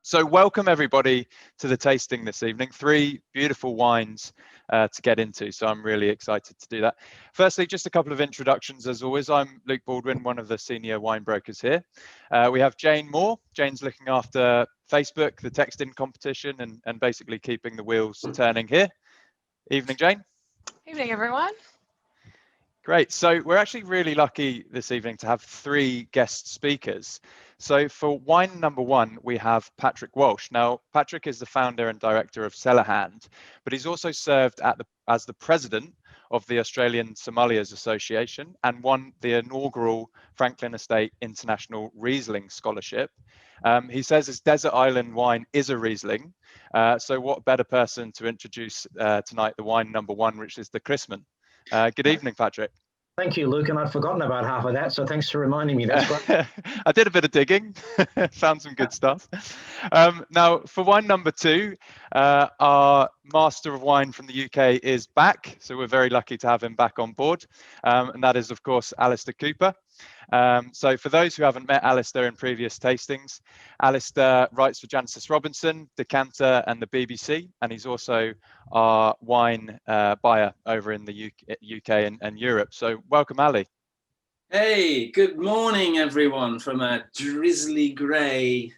So welcome everybody to the tasting this evening. 3 beautiful wines to get into, so I'm really excited to do that. Firstly, just a couple of introductions as always. I'm Luke Baldwin, one of the senior wine brokers here. We have Jane Moore. Jane's looking after Facebook, the text-in competition, and basically keeping the wheels turning here. Evening, Jane. Evening, everyone. Great. So we're actually really lucky this evening to have 3 guest speakers. So for wine number 1, we have Patrick Walsh. Now, Patrick is the founder and director of Cellar Hand, but he's also served as the president of the Australian Sommeliers Association and won the inaugural Franklin Estate International Riesling Scholarship. He says his desert island wine is a Riesling. So what better person to introduce tonight the wine number 1, which is the Chrisman. Good evening, Patrick. Thank you, Luke, and I'd forgotten about half of that, so thanks for reminding me. That's great. I did a bit of digging, found some good stuff. Now, for wine number 2, our master of wine from the UK is back, so we're very lucky to have him back on board, and that is, of course, Alistair Cooper. So for those who haven't met Alistair in previous tastings, Alistair writes for Jancis Robinson, Decanter and the BBC, and he's also our wine buyer over in the UK and Europe. So welcome, Ali. Hey, good morning, everyone, from a drizzly grey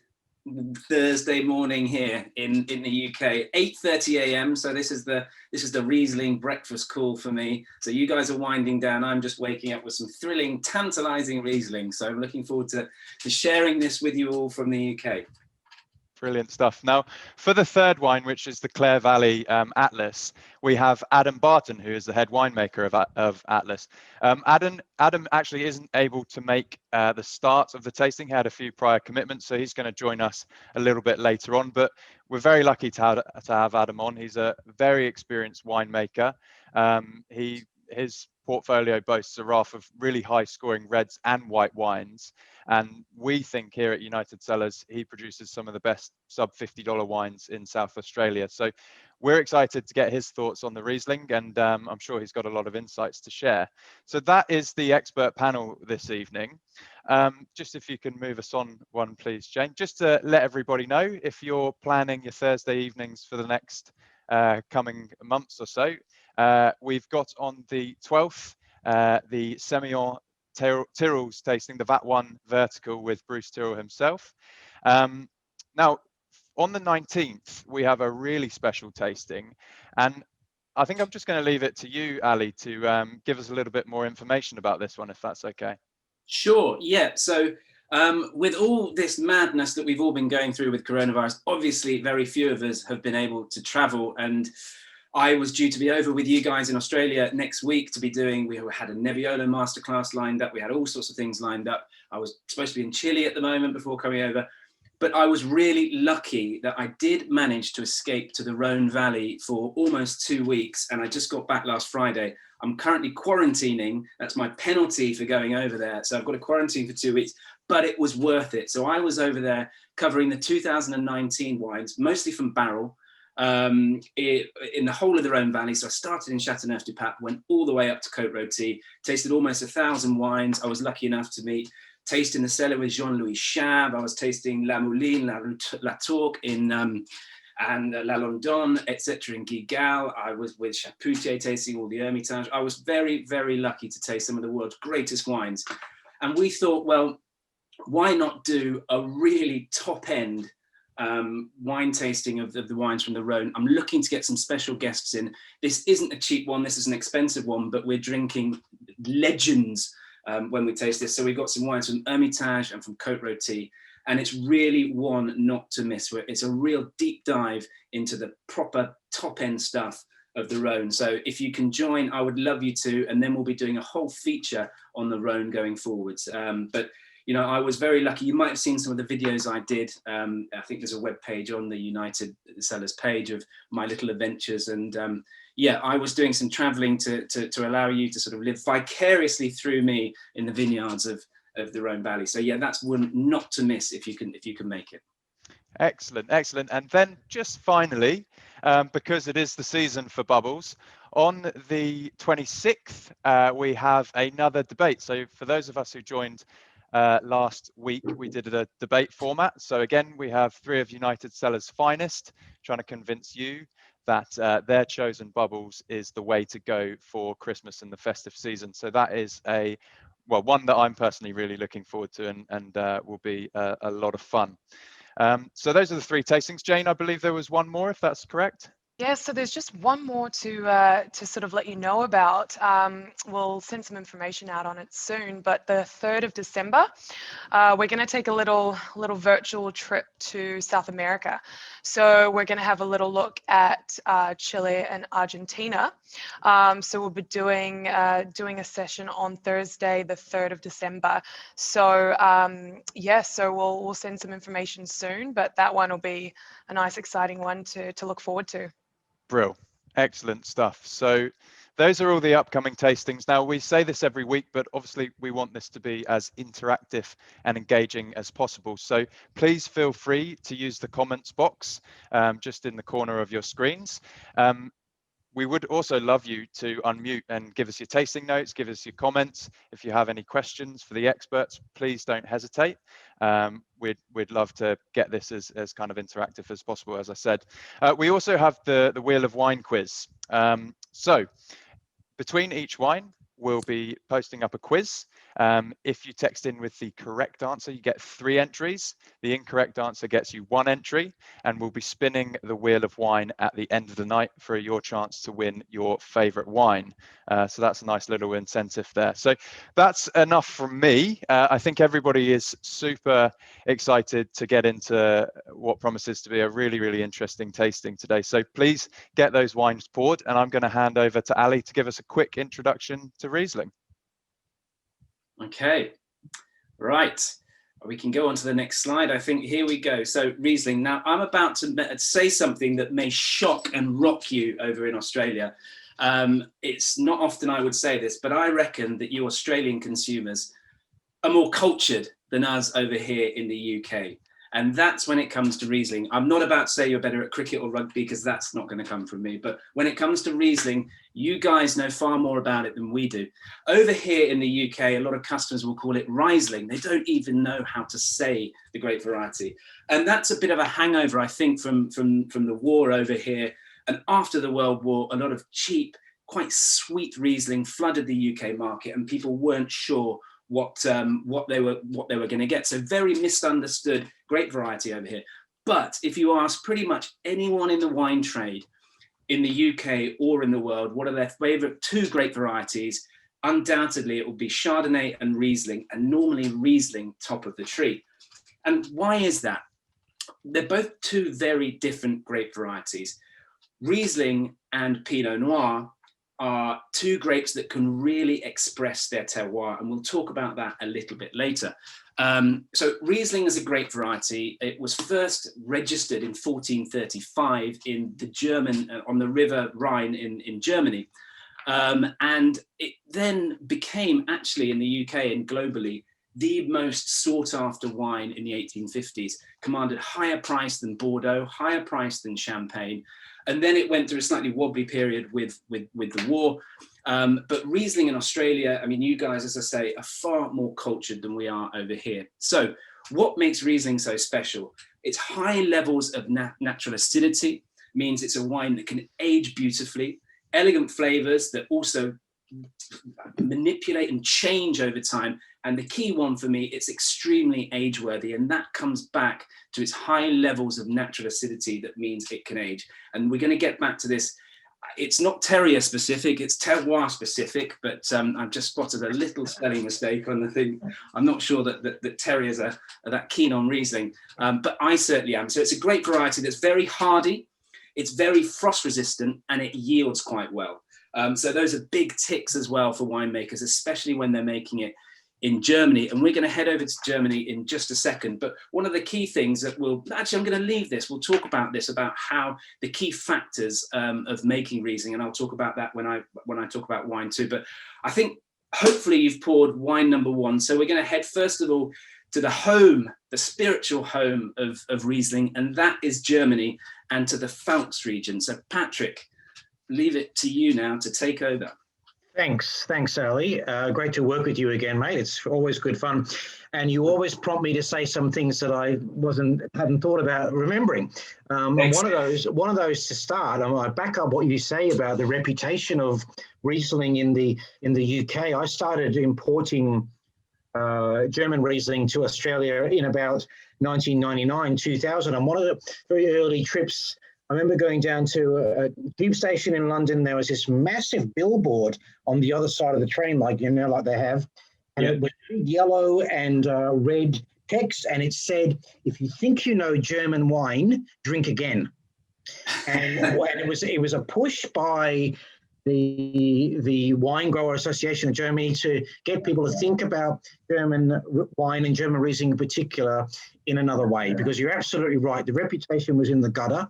Thursday morning here in the UK. 8:30 a.m. So this is the Riesling breakfast call for me. So you guys are winding down. I'm just waking up with some thrilling, tantalising Riesling. So I'm looking forward to sharing this with you all from the UK. Brilliant stuff. Now, for the third wine, which is the Clare Valley Atlas, we have Adam Barton, who is the head winemaker of Atlas. Adam actually isn't able to make the start of the tasting. He had a few prior commitments, so he's going to join us a little bit later on. But we're very lucky to have Adam on. He's a very experienced winemaker. His portfolio boasts a raft of really high-scoring reds and white wines, and we think here at United Cellars he produces some of the best sub-$50 wines in South Australia. So we're excited to get his thoughts on the Riesling, and I'm sure he's got a lot of insights to share. So that is the expert panel this evening. Just if you can move us on one, please, Jane. Just to let everybody know, if you're planning your Thursday evenings for the next coming months or so, we've got on the 12th the Semillon Tyrrell's tasting, the VAT1 vertical with Bruce Tyrrell himself. Now, on the 19th, we have a really special tasting, and I think I'm just going to leave it to you, Ali, to give us a little bit more information about this one, if that's okay. Sure, yeah. So with all this madness that we've all been going through with coronavirus, obviously very few of us have been able to travel, and I was due to be over with you guys in Australia next week to be doing, we had a Nebbiolo masterclass lined up, we had all sorts of things lined up. I was supposed to be in Chile at the moment before coming over, but I was really lucky that I did manage to escape to the Rhône Valley for almost 2 weeks, and I just got back last Friday. I'm currently quarantining, that's my penalty for going over there, so I've got to quarantine for 2 weeks, but it was worth it. So I was over there covering the 2019 wines, mostly from barrel, in the whole of the Rhône Valley. So I started in Châteauneuf-du-Pape, went all the way up to Côte-Rôtie, tasted almost 1,000 wines. I was lucky enough to taste in the cellar with Jean-Louis Chab. I was tasting La Mouline, La Tourque in and La London, etc. in Guigal. I was with Chapoutier tasting all the Hermitage. I was very, very lucky to taste some of the world's greatest wines. And we thought, well, why not do a really top-end wine tasting of the wines from the Rhône? I'm looking to get some special guests in. This isn't a cheap one, this is an expensive one, but we're drinking legends when we taste this. So we've got some wines from Hermitage and from Côte-Rôtie, and it's really one not to miss. It's a real deep dive into the proper top-end stuff of the Rhône. So if you can join, I would love you to, and then we'll be doing a whole feature on the Rhône going forwards. But you know, I was very lucky. You might have seen some of the videos I did. I think there's a web page on the United Cellars page of my little adventures. And yeah, I was doing some traveling to allow you to sort of live vicariously through me in the vineyards of the Rhône Valley. So yeah, that's one not to miss if you can make it. Excellent, excellent. And then just finally, because it is the season for bubbles, on the 26th, we have another debate. So for those of us who joined last week we did a debate format. So again, we have 3 of United Cellars' finest trying to convince you that their chosen bubbles is the way to go for Christmas and the festive season. So that is one that I'm personally really looking forward to, and will be a lot of fun. So those are the 3 tastings. Jane, I believe there was one more, if that's correct. Yeah, so there's just one more to sort of let you know about. We'll send some information out on it soon, but the 3rd of December, we're going to take a little virtual trip to South America. So we're going to have a little look at Chile and Argentina. So we'll be doing a session on Thursday, the 3rd of December. So yeah, so we'll send some information soon, but that one will be a nice, exciting one to look forward to. Brill. Excellent stuff. So those are all the upcoming tastings. Now, we say this every week, but obviously we want this to be as interactive and engaging as possible. So please feel free to use the comments box just in the corner of your screens. We would also love you to unmute and give us your tasting notes, give us your comments. If you have any questions for the experts, please don't hesitate. We'd love to get this as kind of interactive as possible, as I said. We also have the Wheel of Wine quiz. So between each wine, we'll be posting up a quiz. If you text in with the correct answer, you get 3 entries. The incorrect answer gets you 1 entry, and we'll be spinning the Wheel of Wine at the end of the night for your chance to win your favorite wine. So that's a nice little incentive there. So that's enough from me. I think everybody is super excited to get into what promises to be a really, really interesting tasting today. So please get those wines poured, and I'm going to hand over to Ali to give us a quick introduction to Riesling. Okay, right. We can go on to the next slide. I think here we go. So Riesling. Now I'm about to say something that may shock and rock you over in Australia. It's not often I would say this, but I reckon that you Australian consumers are more cultured than us over here in the UK. And that's when it comes to Riesling. I'm not about to say you're better at cricket or rugby, because that's not going to come from me. But when it comes to Riesling, you guys know far more about it than we do. Over here in the UK, a lot of customers will call it Riesling. They don't even know how to say the grape variety. And that's a bit of a hangover, I think, from the war over here. And after the World War, a lot of cheap, quite sweet Riesling flooded the UK market, and people weren't sure what they were going to get. So very misunderstood grape variety over here. But if you ask pretty much anyone in the wine trade in the UK or in the world, what are their favorite 2 grape varieties, undoubtedly it will be Chardonnay and Riesling, and normally Riesling top of the tree. And why is that? They're both 2 very different grape varieties. Riesling and Pinot Noir are 2 grapes that can really express their terroir, and we'll talk about that a little bit later. So Riesling is a grape variety. It was first registered in 1435 in the German, on the river Rhine in Germany. And it then became, actually in the UK and globally, the most sought after wine in the 1850s, commanded higher price than Bordeaux, higher price than Champagne. And then it went through a slightly wobbly period with the war. But Riesling in Australia, I mean, you guys, as I say, are far more cultured than we are over here. So what makes Riesling so special? It's high levels of natural acidity, means it's a wine that can age beautifully, elegant flavors that also manipulate and change over time. And the key one for me, it's extremely age-worthy, and that comes back to its high levels of natural acidity that means it can age. And we're going to get back to this. It's not terrier specific, it's terroir specific, but I've just spotted a little spelling mistake on the thing. I'm not sure that terriers are that keen on Riesling, but I certainly am. So it's a great variety that's very hardy, it's very frost resistant, and it yields quite well. So those are big ticks as well for winemakers, especially when they're making it in Germany. And we're going to head over to Germany in just a second. But one of the key things that we'll actually, I'm going to leave this. We'll talk about this, about how the key factors of making Riesling, and I'll talk about that when I talk about wine too. But I think hopefully you've poured wine number 1. So we're going to head first of all to the home, the spiritual home of Riesling, and that is Germany, and to the Pfalz region. So Patrick, leave it to you now to take over. Thanks, Ali. Great to work with you again, mate. It's always good fun, and you always prompt me to say some things that I hadn't thought about remembering. And one of those to start. I back up what you say about the reputation of Riesling in the UK. I started importing German Riesling to Australia in about 1999, 2000. On one of the very early trips, I remember going down to a tube station in London. There was this massive billboard on the other side of the train, like they have, and it was yellow and red text, and it said, "If you think you know German wine, drink again." And it was a push by the Wine Grower Association of Germany to get people to think about German wine and German Riesling in particular in another way, because you're absolutely right. The reputation was in the gutter.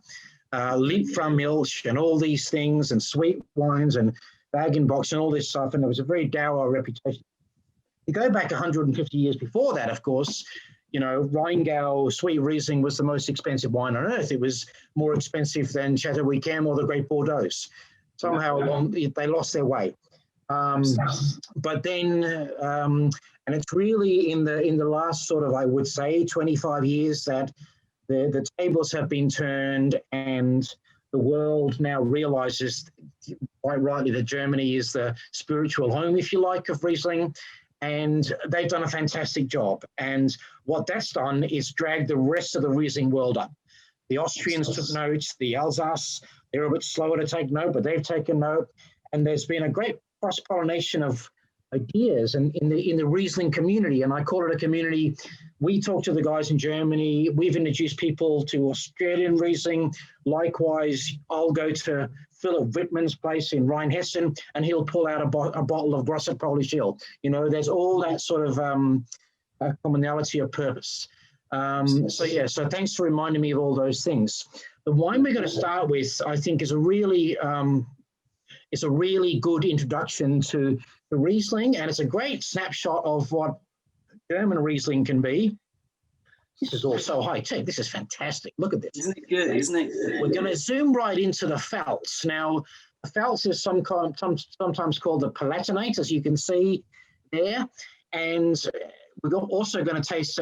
Liebfraumilch and all these things, and sweet wines and bag-in-box and all this stuff, and it was a very dour reputation. You go back 150 years before that, of course, Rheingau Sweet Riesling was the most expensive wine on earth. It was more expensive than Chateau Yquem or the Great Bordeaux. Somehow they lost their way. But then, and it's really in the last sort of, I would say, 25 years that the tables have been turned, and the world now realizes quite rightly that Germany is the spiritual home, if you like, of Riesling, and they've done a fantastic job. And what that's done is drag the rest of the Riesling world up. The Austrians took notes, the Alsace, they're a bit slower to take note, but they've taken note, and there's been a great cross-pollination of ideas and in the Riesling community, and I call it a community. We talk to the guys in Germany. We've introduced people to Australian Riesling. Likewise, I'll go to Philip Wittmann's place in Rheinhessen, and he'll pull out a bottle of Grosser Polish Hill. There's all that sort of commonality of purpose. So thanks for reminding me of all those things. The wine we're going to start with, I think, is a really good introduction to Riesling, and it's a great snapshot of what German Riesling can be. This is all so high tech. This is fantastic. Look at this. Isn't it good? Isn't it? We're going to zoom right into the Pfalz. Now, the Pfalz is sometimes called the Palatinate, as you can see there. And we're also going to taste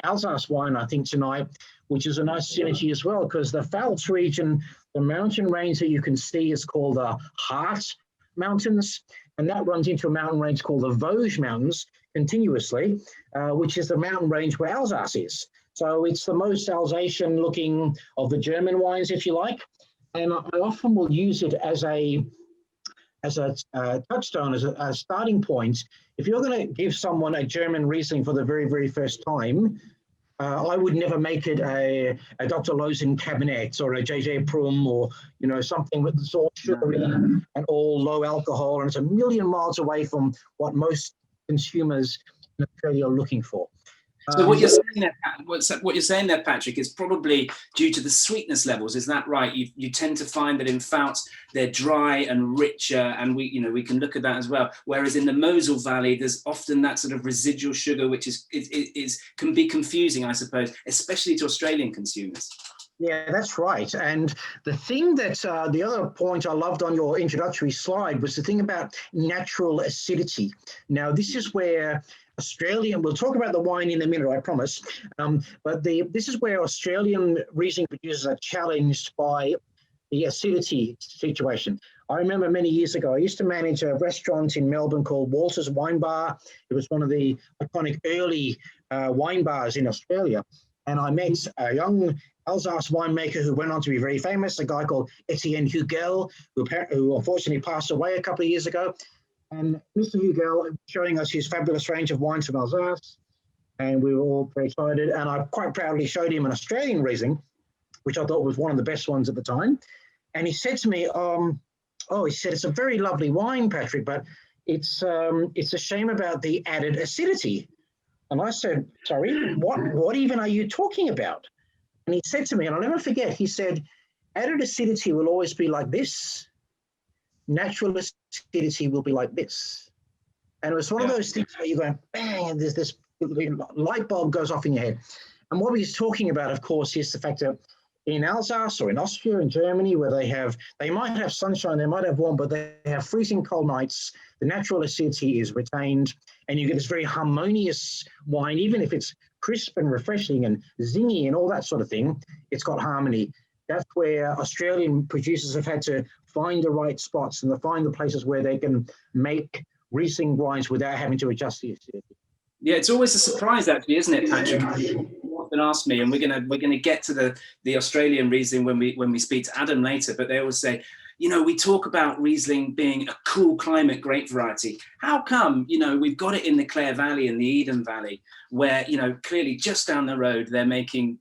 Alsace wine, I think, tonight, which is a nice synergy as well, because the Pfalz region, the mountain range that you can see is called the Hart Mountains, and that runs into a mountain range called the Vosges Mountains continuously, which is the mountain range where Alsace is. So it's the most Alsatian looking of the German wines, if you like. And I often will use it as a touchstone, as a starting point. If you're going to give someone a German Riesling for the very, very first time, I would never make it a Dr. Lozen Cabernet or a JJ Prum or, something that's all sugary and all low alcohol, and it's a million miles away from what most consumers in Australia are looking for. So what you're saying there, Patrick, is probably due to the sweetness levels. Is that right? You tend to find that in Pfalz they're dry and richer, and we can look at that as well. Whereas in the Mosel Valley, there's often that sort of residual sugar, which can be confusing, I suppose, especially to Australian consumers. Yeah, that's right. And the thing that the other point I loved on your introductory slide was the thing about natural acidity. Now, this is where Australian, we'll talk about the wine in a minute, I promise, but this is where Australian Riesling producers are challenged by the acidity situation. I remember many years ago, I used to manage a restaurant in Melbourne called Walter's Wine Bar. It was one of the iconic early wine bars in Australia. And I met a young Alsace winemaker who went on to be very famous, a guy called Etienne Hugel, who unfortunately passed away a couple of years ago. And Mr. Hugel showing us his fabulous range of wines from Alsace, and we were all very excited. And I quite proudly showed him an Australian Riesling, which I thought was one of the best ones at the time. And he said to me, he said, "It's a very lovely wine, Patrick, but it's a shame about the added acidity." And I said, "Sorry, what even are you talking about?" And he said to me, and I'll never forget, he said, "Added acidity will always be like this. Natural acidity will be like this." And it was one of those things where you're going, bang, and there's this light bulb goes off in your head. And what he's talking about, of course, is the fact that in Alsace or in Austria and Germany, where they might have sunshine, they might have warm, but they have freezing cold nights. The natural acidity is retained, and you get this very harmonious wine, even if it's crisp and refreshing and zingy and all that sort of thing. It's got harmony. That's where Australian producers have had to find the right spots and to find the places where they can make Riesling wines without having to adjust the acidity. Yeah, it's always a surprise, actually, isn't it, Patrick? You often ask me, and we're gonna get to the Australian Riesling when we speak to Adam later. But they always say, you know, we talk about Riesling being a cool climate grape variety. How come, you know, we've got it in the Clare Valley and the Eden Valley, where, you know, clearly just down the road they're making.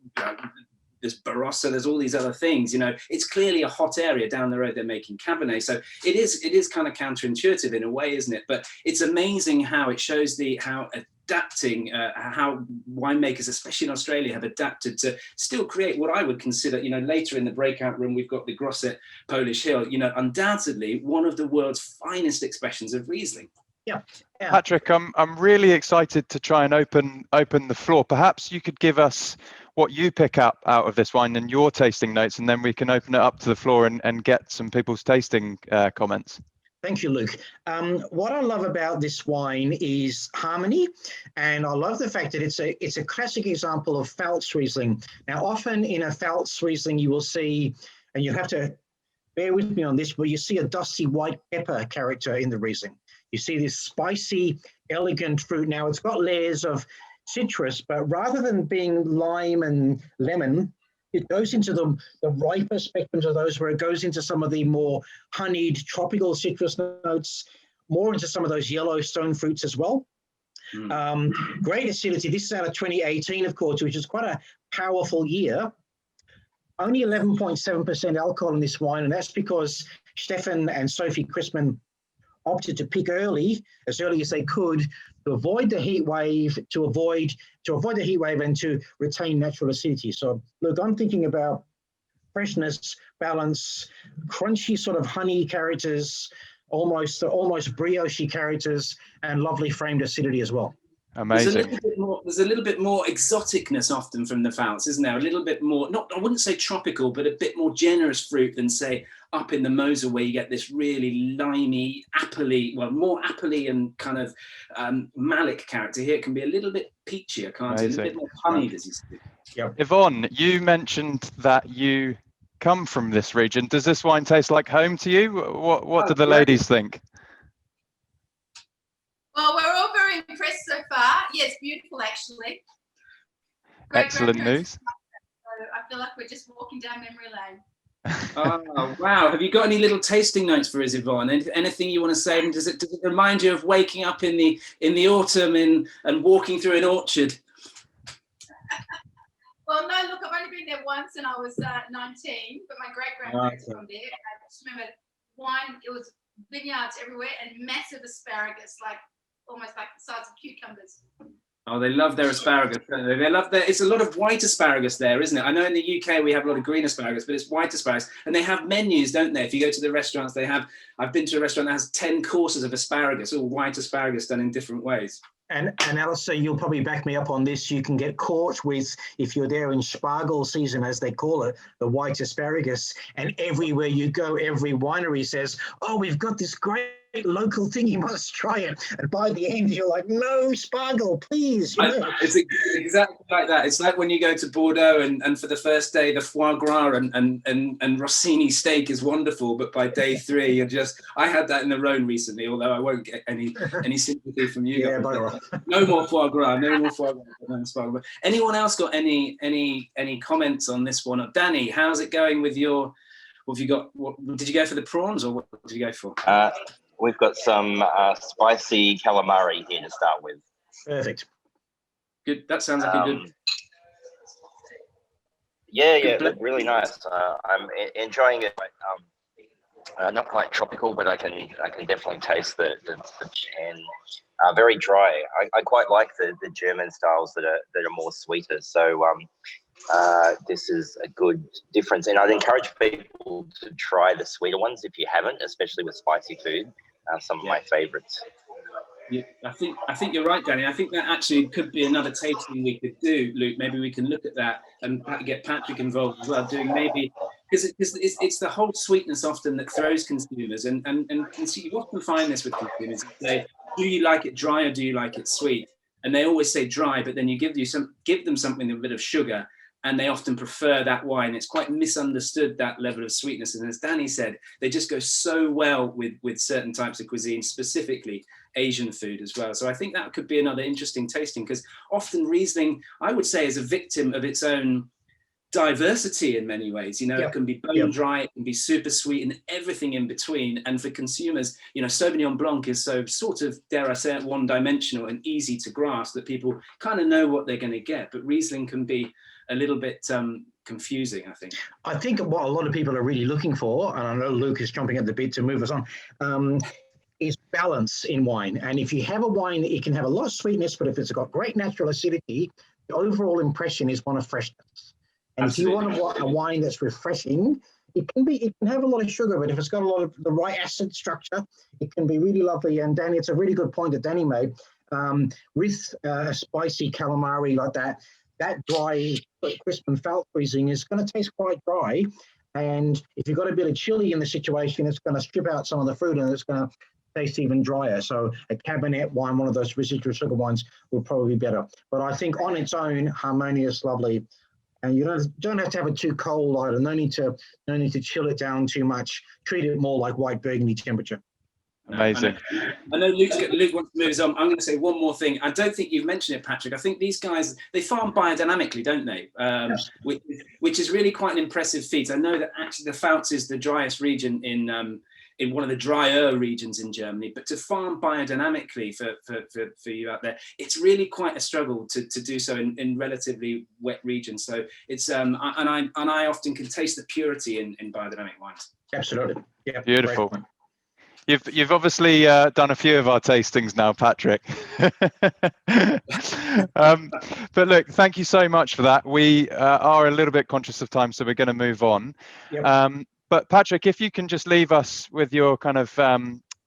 There's Barossa, there's all these other things, you know, it's clearly a hot area down the road, they're making Cabernet. So it is kind of counterintuitive in a way, isn't it? But it's amazing how it shows how adapting, how winemakers, especially in Australia, have adapted to still create what I would consider, you know, later in the breakout room, we've got the Grosset Polish Hill, you know, undoubtedly one of the world's finest expressions of Riesling. Yeah. Patrick, I'm really excited to try and open the floor. Perhaps you could give us what you pick up out of this wine and your tasting notes, and then we can open it up to the floor and get some people's tasting comments. Thank you, Luke. What I love about this wine is harmony, and I love the fact that it's a classic example of Pfalz Riesling. Now, often in a Pfalz Riesling, you will see, and you have to bear with me on this, but you see a dusty white pepper character in the Riesling. You see this spicy, elegant fruit. Now, it's got layers of citrus, but rather than being lime and lemon, it goes into the riper spectrums of those, where it goes into some of the more honeyed tropical citrus notes, more into some of those yellow stone fruits as well. Great acidity. This is out of 2018, of course, which is quite a powerful year. Only 11.7% alcohol in this wine, and that's because Stefan and Sophie Christman opted to pick as early as they could, to avoid the heat wave, and to retain natural acidity. So, look, I'm thinking about freshness, balance, crunchy sort of honey characters, almost brioche characters, and lovely framed acidity as well. Amazing. There's a little bit more exoticness often from the Pfalz, isn't there? A little bit more, I wouldn't say tropical, but a bit more generous fruit than, say, up in the Mosel, where you get this really limey, more appley and kind of malic character. Here it can be a little bit peachier, can't it? A bit more honeyed, as you say. Yep. Yvonne, you mentioned that you come from this region. Does this wine taste like home to you? What do the ladies think? Well, we're all very impressed so far. Yeah, it's beautiful, actually. Excellent news. So I feel like we're just walking down memory lane. Oh, wow. Have you got any little tasting notes for us, Yvonne? Anything you want to say? And does it remind you of waking up in the autumn and walking through an orchard? Well, no, look, I've only been there once, and I was 19, but my great-grandparents from there. I just remember wine, it was vineyards everywhere and massive asparagus, almost like the size of cucumbers. Oh, they love their asparagus, don't they? It's a lot of white asparagus there, isn't it? I know in the UK we have a lot of green asparagus, but it's white asparagus. And they have menus, don't they? If you go to the restaurants, I've been to a restaurant that has 10 courses of asparagus, all white asparagus done in different ways. And Alistair, you'll probably back me up on this. You can get caught with, if you're there in spargel season, as they call it, the white asparagus. And everywhere you go, every winery says, oh, we've got this great local thing, you must try it. And by the end, you're like, no, spargel, please. It's exactly like that. It's like when you go to Bordeaux and for the first day, the foie gras and Rossini steak is wonderful. But by day 3, I had that in the Rhône recently, although I won't get any sympathy from you. Yeah, no more foie gras, no more foie gras. Anyone else got any comments on this one? Danny, how's it going with your, what have you got? What did you go for, the prawns, or what did you go for? We've got some spicy calamari here to start with. Perfect. Good. That sounds like a good. Yeah, look, really nice. I'm enjoying it. Not quite tropical, but I can definitely taste the and very dry. I quite like the German styles that are more sweeter. So this is a good difference, and I'd encourage people to try the sweeter ones if you haven't, especially with spicy food. Some of my favorites. Yeah, I think you're right, Danny. I think that actually could be another tasting we could do, Luke. Maybe we can look at that and get Patrick involved as well. Doing maybe because it's the whole sweetness often that throws consumers, and you often find this with consumers. You say, do you like it dry or do you like it sweet? And they always say dry, but then you give them something with a bit of sugar, and they often prefer that wine. It's quite misunderstood, that level of sweetness. And as Danny said, they just go so well with certain types of cuisine, specifically Asian food as well. So I think that could be another interesting tasting, because often Riesling, I would say, is a victim of its own diversity in many ways. You know, it can be bone dry, it can be super sweet, and everything in between. And for consumers, you know, Sauvignon Blanc is so sort of, dare I say it, one-dimensional and easy to grasp that people kind of know what they're going to get. But Riesling can be a little bit confusing, I think. I think what a lot of people are really looking for, and I know Luke is jumping at the bit to move us on, is balance in wine. And if you have a wine, it can have a lot of sweetness, but if it's got great natural acidity, the overall impression is one of freshness. And Absolutely. If you want a wine that's refreshing, it can have a lot of sugar, but if it's got a lot of the right acid structure, it can be really lovely. And Danny, it's a really good point that Danny made. With a spicy calamari like that dry, crisp and felt Riesling is going to taste quite dry. And if you've got a bit of chili in the situation, it's going to strip out some of the fruit and it's going to taste even drier. So a Cabernet wine, one of those residual sugar wines, will probably be better. But I think on its own, harmonious, lovely. And you don't have to have it too cold either. No need to chill it down too much. Treat it more like white Burgundy temperature. Amazing. I know Luke wants to move us on. I'm going to say one more thing. I don't think you've mentioned it, Patrick. I think these guys, they farm biodynamically, don't they? Yes. Which is really quite an impressive feat. I know that actually the Pfalz is the driest region in one of the drier regions in Germany, but to farm biodynamically for you out there, it's really quite a struggle to do so in relatively wet regions. So it's and I often can taste the purity in biodynamic wines. Absolutely. Yeah. Beautiful. You've obviously done a few of our tastings now, Patrick. But look, thank you so much for that. We are a little bit conscious of time, so we're going to move on. Yep. But Patrick, if you can just leave us with your kind of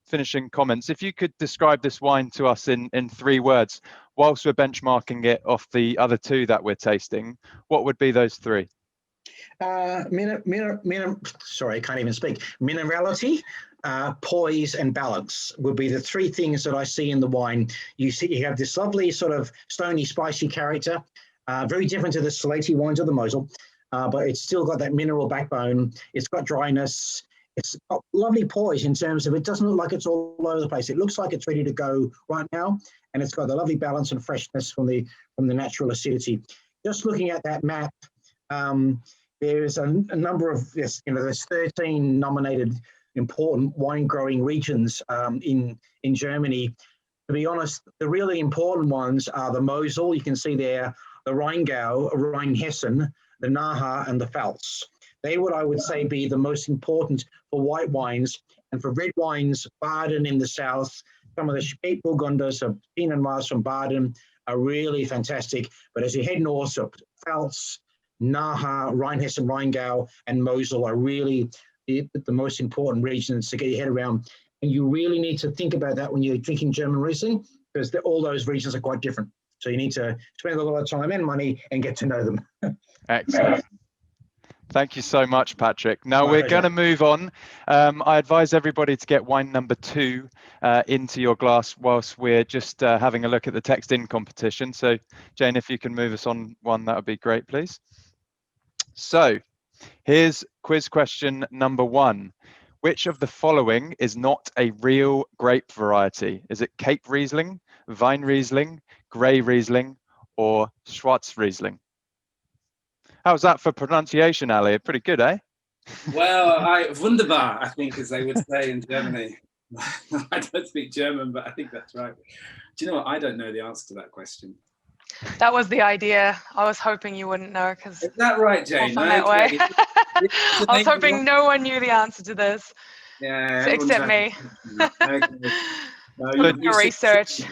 finishing comments, if you could describe this wine to us in 3 words, whilst we're benchmarking it off the other 2 that we're tasting, what would be those 3? Sorry, I can't even speak. Minerality, poise, and balance would be the 3 things that I see in the wine. You have this lovely sort of stony, spicy character, very different to the Salati wines of the Mosel, but it's still got that mineral backbone. It's got dryness. It's got lovely poise in terms of it doesn't look like it's all over the place. It looks like it's ready to go right now, and it's got the lovely balance and freshness from the natural acidity. Just looking at that map, there's a number of there's 13 nominated important wine growing regions in Germany. To be honest, the really important ones are the Mosel. You can see there the Rheingau, Rheinhessen, the Nahe, and the Pfalz. They would, I would say, be the most important for white wines. And for red wines, Baden in the south, some of the Spätburgunders of Pinot Noirs from Baden are really fantastic. But as you head north, so Pfalz, Nahe, Rheinhessen, Rheingau, and Mosel are really the most important regions to get your head around. And you really need to think about that when you're drinking German Riesling, because all those regions are quite different. So you need to spend a lot of time and money and get to know them. Excellent. Thank you so much, Patrick. Now we're going to move on. I advise everybody to get wine number 2 into your glass whilst we're just having a look at the text in competition. So Jane, if you can move us on one, that would be great, please. So here's quiz question number 1. Which of the following is not a real grape variety? Is it Cape Riesling, Wein Riesling, Grey Riesling, or Schwarz Riesling? How's that for pronunciation, Ali? Pretty good, eh? Well, wunderbar, I think, as they would say in Germany. I don't speak German, but I think that's right. Do you know what? I don't know the answer to that question. That was the idea. I was hoping you wouldn't know, because is that right, Jane? That way. I was hoping no one knew the answer to this. Yeah, except me. Okay. No, research.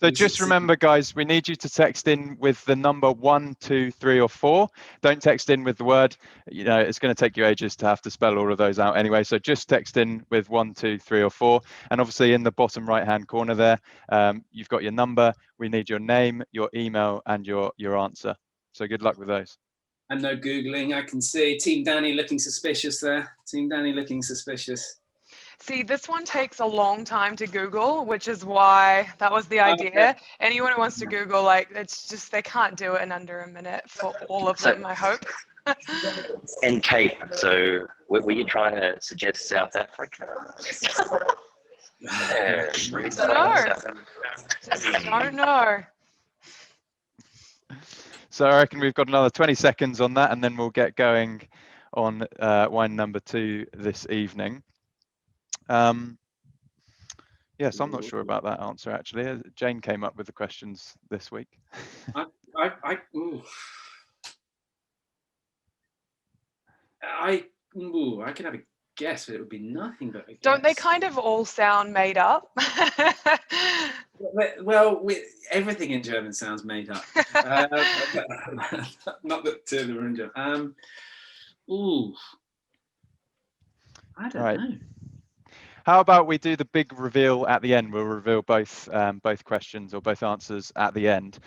So just remember, guys, we need you to text in with the number 1, 2, 3, or 4. Don't text in with the word. You know, it's going to take you ages to have to spell all of those out anyway. So just text in with 1, 2, 3, or 4. And obviously in the bottom right-hand corner there, you've got your number. We need your name, your email, and your answer. So good luck with those. And no Googling. I can see Team Danny looking suspicious there. Team Danny looking suspicious. See, this one takes a long time to Google, which is why that was the idea. Anyone who wants to Google, like, it's just, they can't do it in under a minute for all of them, I hope. And Kate, so were you trying to suggest South Africa? Don't know. So I reckon we've got another 20 seconds on that, and then we'll get going on wine number 2 this evening. Yes, I'm not sure about that answer actually. Jane came up with the questions this week. I could have a guess, but it would be nothing but a guess. Don't they kind of all sound made up? Well, everything in German sounds made up. Not that two of them are in German. I don't know. How about we do the big reveal at the end? We'll reveal both questions or both answers at the end.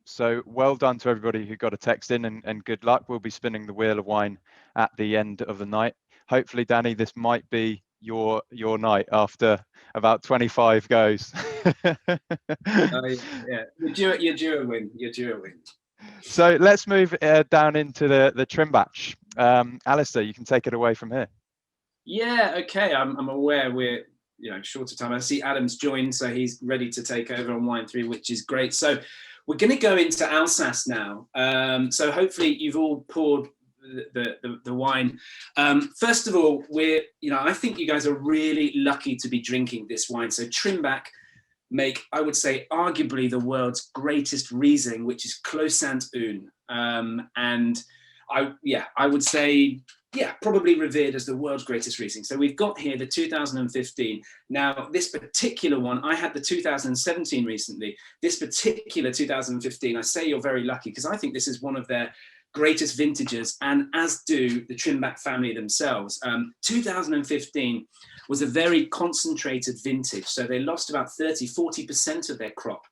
So well done to everybody who got a text in, and good luck. We'll be spinning the wheel of wine at the end of the night. Hopefully, Danny, this might be your night after about 25 goes. Yeah, you're due a win. You're due a win. So let's move down into the trim batch. Alistair, you can take it away from here. Yeah, okay. I'm aware we're short of time. I see Adam's joined, so he's ready to take over on wine 3, which is great. So we're going to go into Alsace now. So hopefully you've all poured the wine. First of all, I think you guys are really lucky to be drinking this wine. So Trimbach make, I would say, arguably the world's greatest Riesling, which is Clos-Saint-Un. And I would say, probably revered as the world's greatest Riesling. So we've got here the 2015. Now, this particular one, I had the 2017 recently. This particular 2015, I say you're very lucky because I think this is one of their greatest vintages, and as do the Trimbach family themselves. 2015 was a very concentrated vintage. So they lost about 40% of their crop,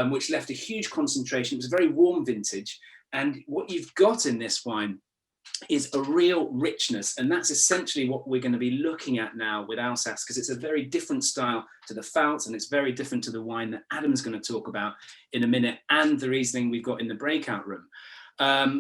which left a huge concentration. It was a very warm vintage. And what you've got in this wine is a real richness, and that's essentially what we're going to be looking at now with Alsace, because it's a very different style to the Pfalz, and it's very different to the wine that Adam's going to talk about in a minute, and the Riesling we've got in the breakout room.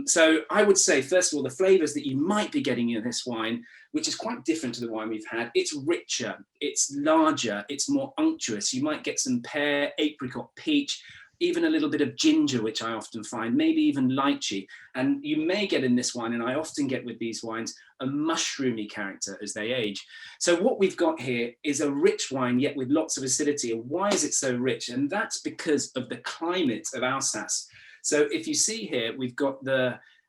So I would say, first of all, the flavors that you might be getting in this wine, which is quite different to the wine we've had, it's richer, it's larger, it's more unctuous. You might get some pear, apricot, peach, even a little bit of ginger, which I often find, maybe even lychee. And you may get in this wine, and I often get with these wines, a mushroomy character as they age. So what we've got here is a rich wine, yet with lots of acidity. And why is it so rich? And that's because of the climate of Alsace. So if you see here, we've got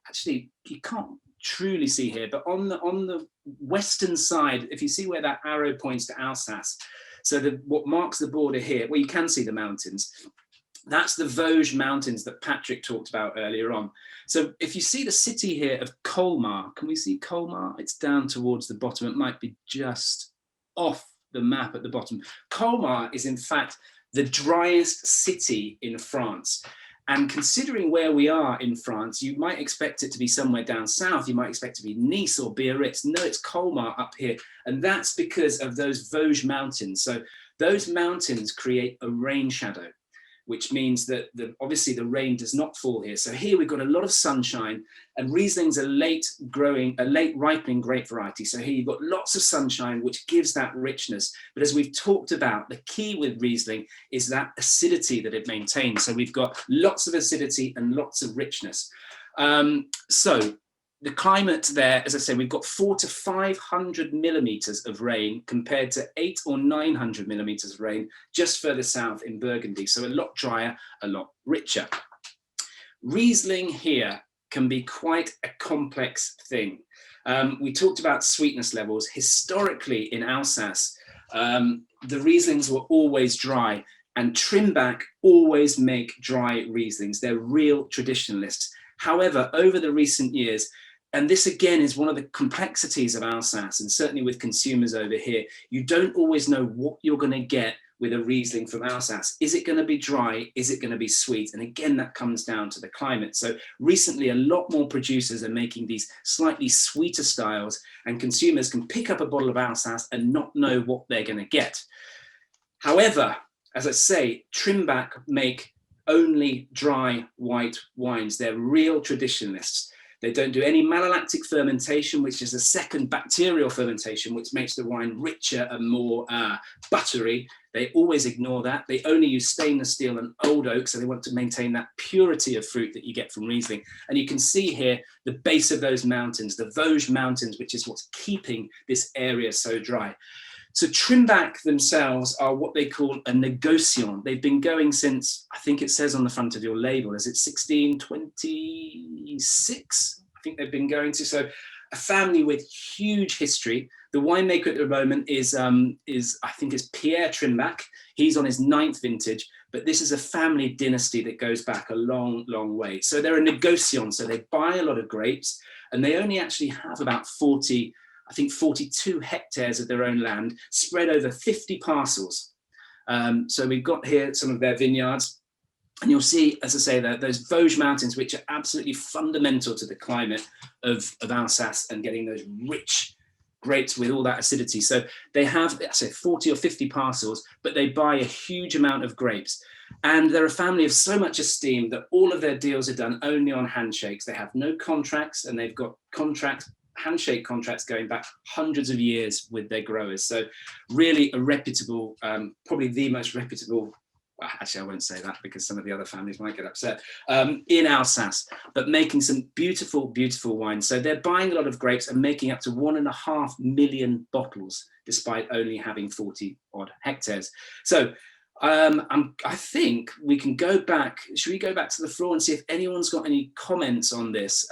actually, you can't truly see here, but on the western side, if you see where that arrow points to Alsace, so what marks the border here, well, you can see the mountains. That's the Vosges Mountains that Patrick talked about earlier on. So if you see the city here of Colmar, can we see Colmar? It's down towards the bottom. It might be just off the map at the bottom. Colmar is in fact the driest city in France. And considering where we are in France, you might expect it to be somewhere down south. You might expect it to be Nice or Biarritz. No, it's Colmar up here. And that's because of those Vosges Mountains. So those mountains create a rain shadow, which means that obviously the rain does not fall here. So here we've got a lot of sunshine, and Riesling's a late ripening grape variety. So here you've got lots of sunshine, which gives that richness. But as we've talked about, the key with Riesling is that acidity that it maintains. So we've got lots of acidity and lots of richness. So the climate there, as I say, we've got 400 to 500 millimeters of rain compared to 800 or 900 millimeters of rain just further south in Burgundy. So a lot drier, a lot richer. Riesling here can be quite a complex thing. We talked about sweetness levels. Historically in Alsace, the Rieslings were always dry. and Trimbach always make dry Rieslings. They're real traditionalists. However, over the recent years, and this again is one of the complexities of Alsace, and certainly with consumers over here, you don't always know what you're going to get with a Riesling from Alsace. Is it going to be dry? Is it going to be sweet? And again, that comes down to the climate. So recently, a lot more producers are making these slightly sweeter styles, and consumers can pick up a bottle of Alsace and not know what they're going to get. However, as I say, Trimbach make only dry white wines. They're real traditionalists. They don't do any malolactic fermentation, which is a second bacterial fermentation, which makes the wine richer and more buttery. They always ignore that. They only use stainless steel and old oak, so they want to maintain that purity of fruit that you get from Riesling. And you can see here the base of those mountains, the Vosges Mountains, which is what's keeping this area so dry. So Trimbach themselves are what they call a négociant. They've been going since, I think it says on the front of your label, is it 1626? I think they've been going to. So a family with huge history. The winemaker at the moment is I think is Pierre Trimbach. He's on his 9th vintage, but this is a family dynasty that goes back a long, long way. So they're a négociant. So they buy a lot of grapes, and they only actually have about 42 hectares of their own land spread over 50 parcels. So we've got here some of their vineyards, and you'll see, as I say, those Vosges Mountains, which are absolutely fundamental to the climate of Alsace and getting those rich grapes with all that acidity. So they have, say, 40 or 50 parcels, but they buy a huge amount of grapes. And they're a family of so much esteem that all of their deals are done only on handshakes. They have no contracts, and they've got handshake contracts going back hundreds of years with their growers. So really a reputable, probably the most reputable, well, actually I won't say that because some of the other families might get upset, in Alsace, but making some beautiful, beautiful wines. So they're buying a lot of grapes and making up to 1.5 million bottles, despite only having 40 odd hectares. So I think we can go back. Should we go back to the floor and see if anyone's got any comments on this?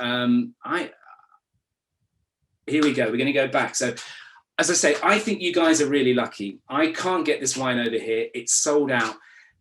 Here we go. We're going to go back. So, as I say, I think you guys are really lucky. I can't get this wine over here. It's sold out.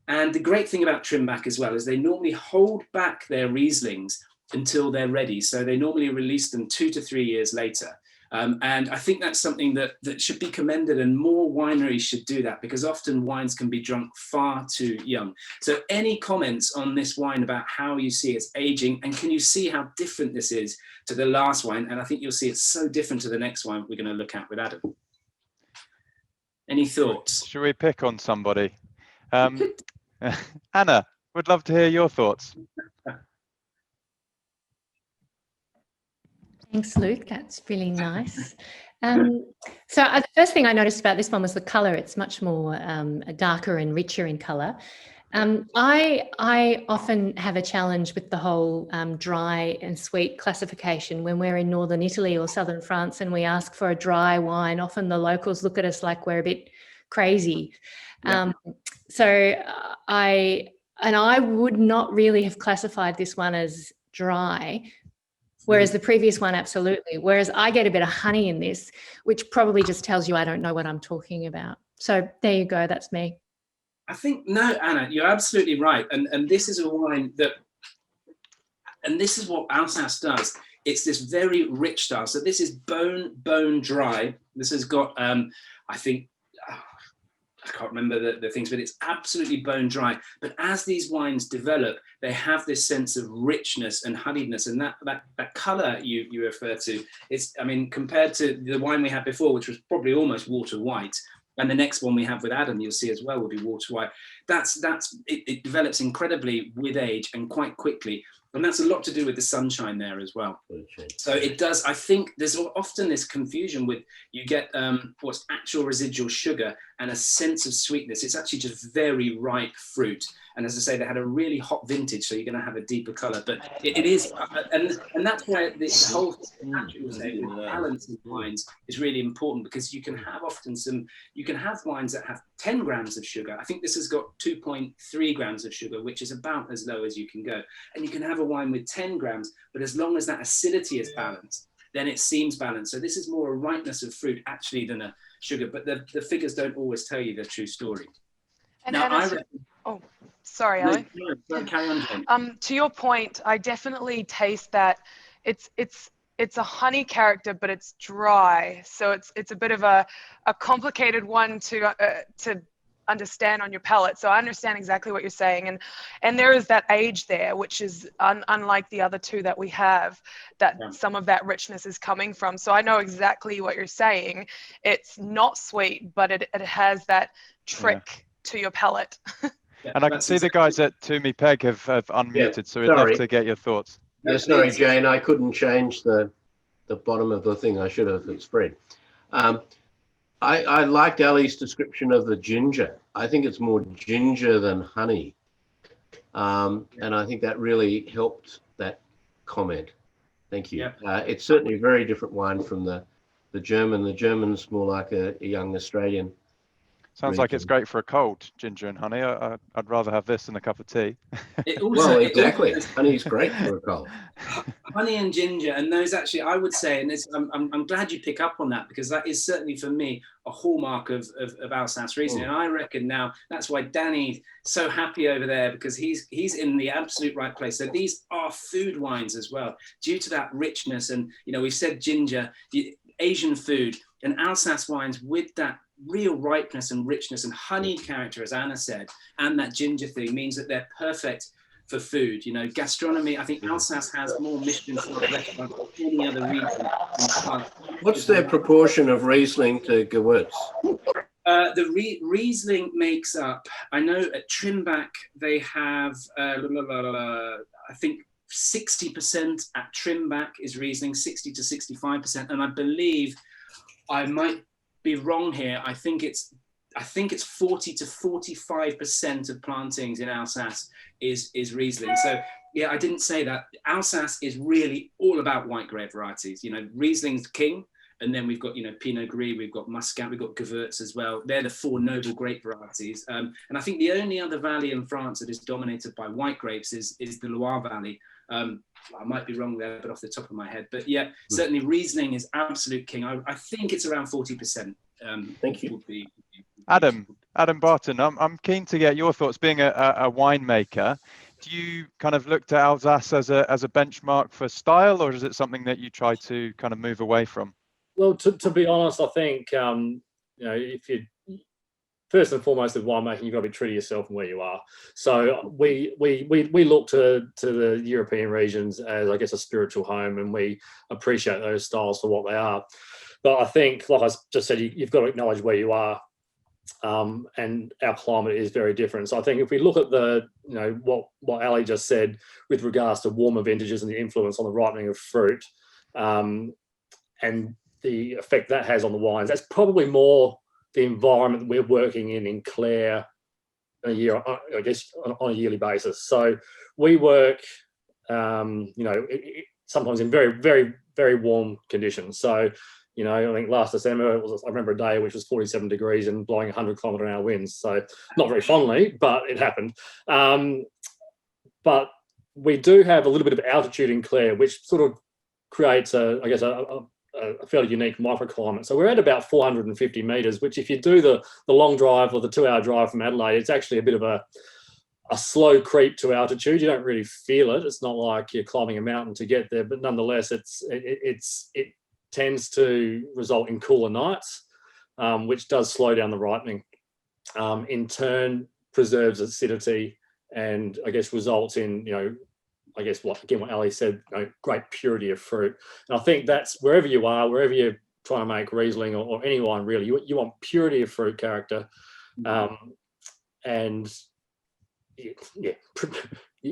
And the great thing about Trimbach as well is they normally hold back their Rieslings until they're ready. So they normally release them 2 to 3 years later. And I think that's something that should be commended, and more wineries should do that, because often wines can be drunk far too young. So any comments on this wine about how you see its aging, and can you see how different this is to the last wine? And I think you'll see it's so different to the next wine we're going to look at with Adam. Any thoughts? Should we pick on somebody? Anna, would love to hear your thoughts. Thanks, Luke. That's really nice. So the first thing I noticed about this one was the colour. It's much more darker and richer in colour. I often have a challenge with the whole dry and sweet classification. When we're in northern Italy or southern France and we ask for a dry wine, often the locals look at us like we're a bit crazy. Yeah. So I would not really have classified this one as dry, whereas the previous one, absolutely. Whereas I get a bit of honey in this, which probably just tells you I don't know what I'm talking about. So there you go. That's me. I think, no, Anna, you're absolutely right. And this is a wine that, and this is what Alsace does. It's this very rich style. So this is bone dry. This has got, I think, I can't remember the things, but it's absolutely bone dry. But as these wines develop, they have this sense of richness and honeyedness, and that colour you refer to, it's, I mean, compared to the wine we had before, which was probably almost water white, and the next one we have with Adam, you'll see as well, will be water white. It develops incredibly with age and quite quickly. And that's a lot to do with the sunshine there as well. So it does, I think there's often this confusion with, you get what's actual residual sugar and a sense of sweetness. It's actually just very ripe fruit. And as I say, they had a really hot vintage, so you're going to have a deeper colour. But it is, and that's where the whole balance in wines is really important, because you can have wines that have 10 grams of sugar. I think this has got 2.3 grams of sugar, which is about as low as you can go. And you can have a wine with 10 grams, but as long as that acidity is balanced, then it seems balanced. So this is more a ripeness of fruit actually than a sugar, but the figures don't always tell you the true story. And now, Oh, sorry, Ali. No, carry on, Jane. To your point, I definitely taste that it's a honey character, but it's dry. So it's a bit of a complicated one to understand on your palate. So I understand exactly what you're saying, and there is that age there, which is unlike the other two that we have, that some of that richness is coming from. So I know exactly what you're saying. It's not sweet, but it has that trick to your palate. And I can see the guys at To Me Peg have unmuted, so we'd love to get your thoughts. Yeah, sorry, Jane, I couldn't change the bottom of the thing. I should have spread. I liked Ali's description of the ginger. I think it's more ginger than honey. And I think that really helped that comment. Thank you. It's certainly a very different wine from the German. The German's more like a young Australian. Sounds like it's great for a cold, ginger and honey. I'd rather have this than a cup of tea. Well, exactly. Honey's great for a cold. Honey and ginger, and those actually, I would say, and I'm glad you pick up on that, because that is certainly for me a hallmark of Alsace Riesling. And I reckon now that's why Danny's so happy over there, because he's in the absolute right place. So these are food wines as well, due to that richness. And we said ginger, Asian food, and Alsace wines with that real ripeness and richness and honeyed character, as Anna said, and that ginger thing means that they're perfect for food. Gastronomy, I think Alsace has more Michelin-starred restaurants than any other region. What's their proportion of Riesling to Gewürz? The Riesling makes up, I know at Trimbach they have, I think 60% at Trimbach is Riesling, 60 to 65%, and I believe, I might be wrong here, I think it's 40 to 45% of plantings in Alsace is Riesling. So yeah, I didn't say that. Alsace is really all about white grape varieties. Riesling's king, and then we've got Pinot Gris, we've got Muscat, we've got Gewürz as well. They're the four noble grape varieties. And I think the only other valley in France that is dominated by white grapes is the Loire Valley. I might be wrong there, but off the top of my head. But yeah, certainly Riesling is absolute king. I think it's around 40%. Thank you. Adam Barton, I'm keen to get your thoughts. Being a winemaker, do you kind of look to Alsace as a benchmark for style, or is it something that you try to kind of move away from? Well, to be honest, I think if you first and foremost with winemaking, you've got to be true to yourself and where you are. So we look to the European regions as, I guess, a spiritual home, and we appreciate those styles for what they are. But I think, like I just said, you've got to acknowledge where you are, and our climate is very different. So I think if we look at what Ali just said with regards to warmer vintages and the influence on the ripening of fruit, and the effect that has on the wines, that's probably more the environment we're working in Clare a year, I guess, on a yearly basis. So we work, sometimes in very, very, very warm conditions. So, I think last December, I remember a day which was 47 degrees and blowing 100 kilometre-an-hour winds. So not very fondly, but it happened. But we do have a little bit of altitude in Clare, which sort of creates a fairly unique microclimate. So we're at about 450 metres, which if you do the long drive or the 2-hour drive from Adelaide, it's actually a bit of a slow creep to altitude. You don't really feel it. It's not like you're climbing a mountain to get there, but nonetheless, it tends to result in cooler nights, which does slow down the ripening. In turn, preserves acidity and I guess results in, what Ali said, great purity of fruit. And I think that's wherever you are, wherever you're trying to make Riesling or any wine, really, you want purity of fruit character. And yeah,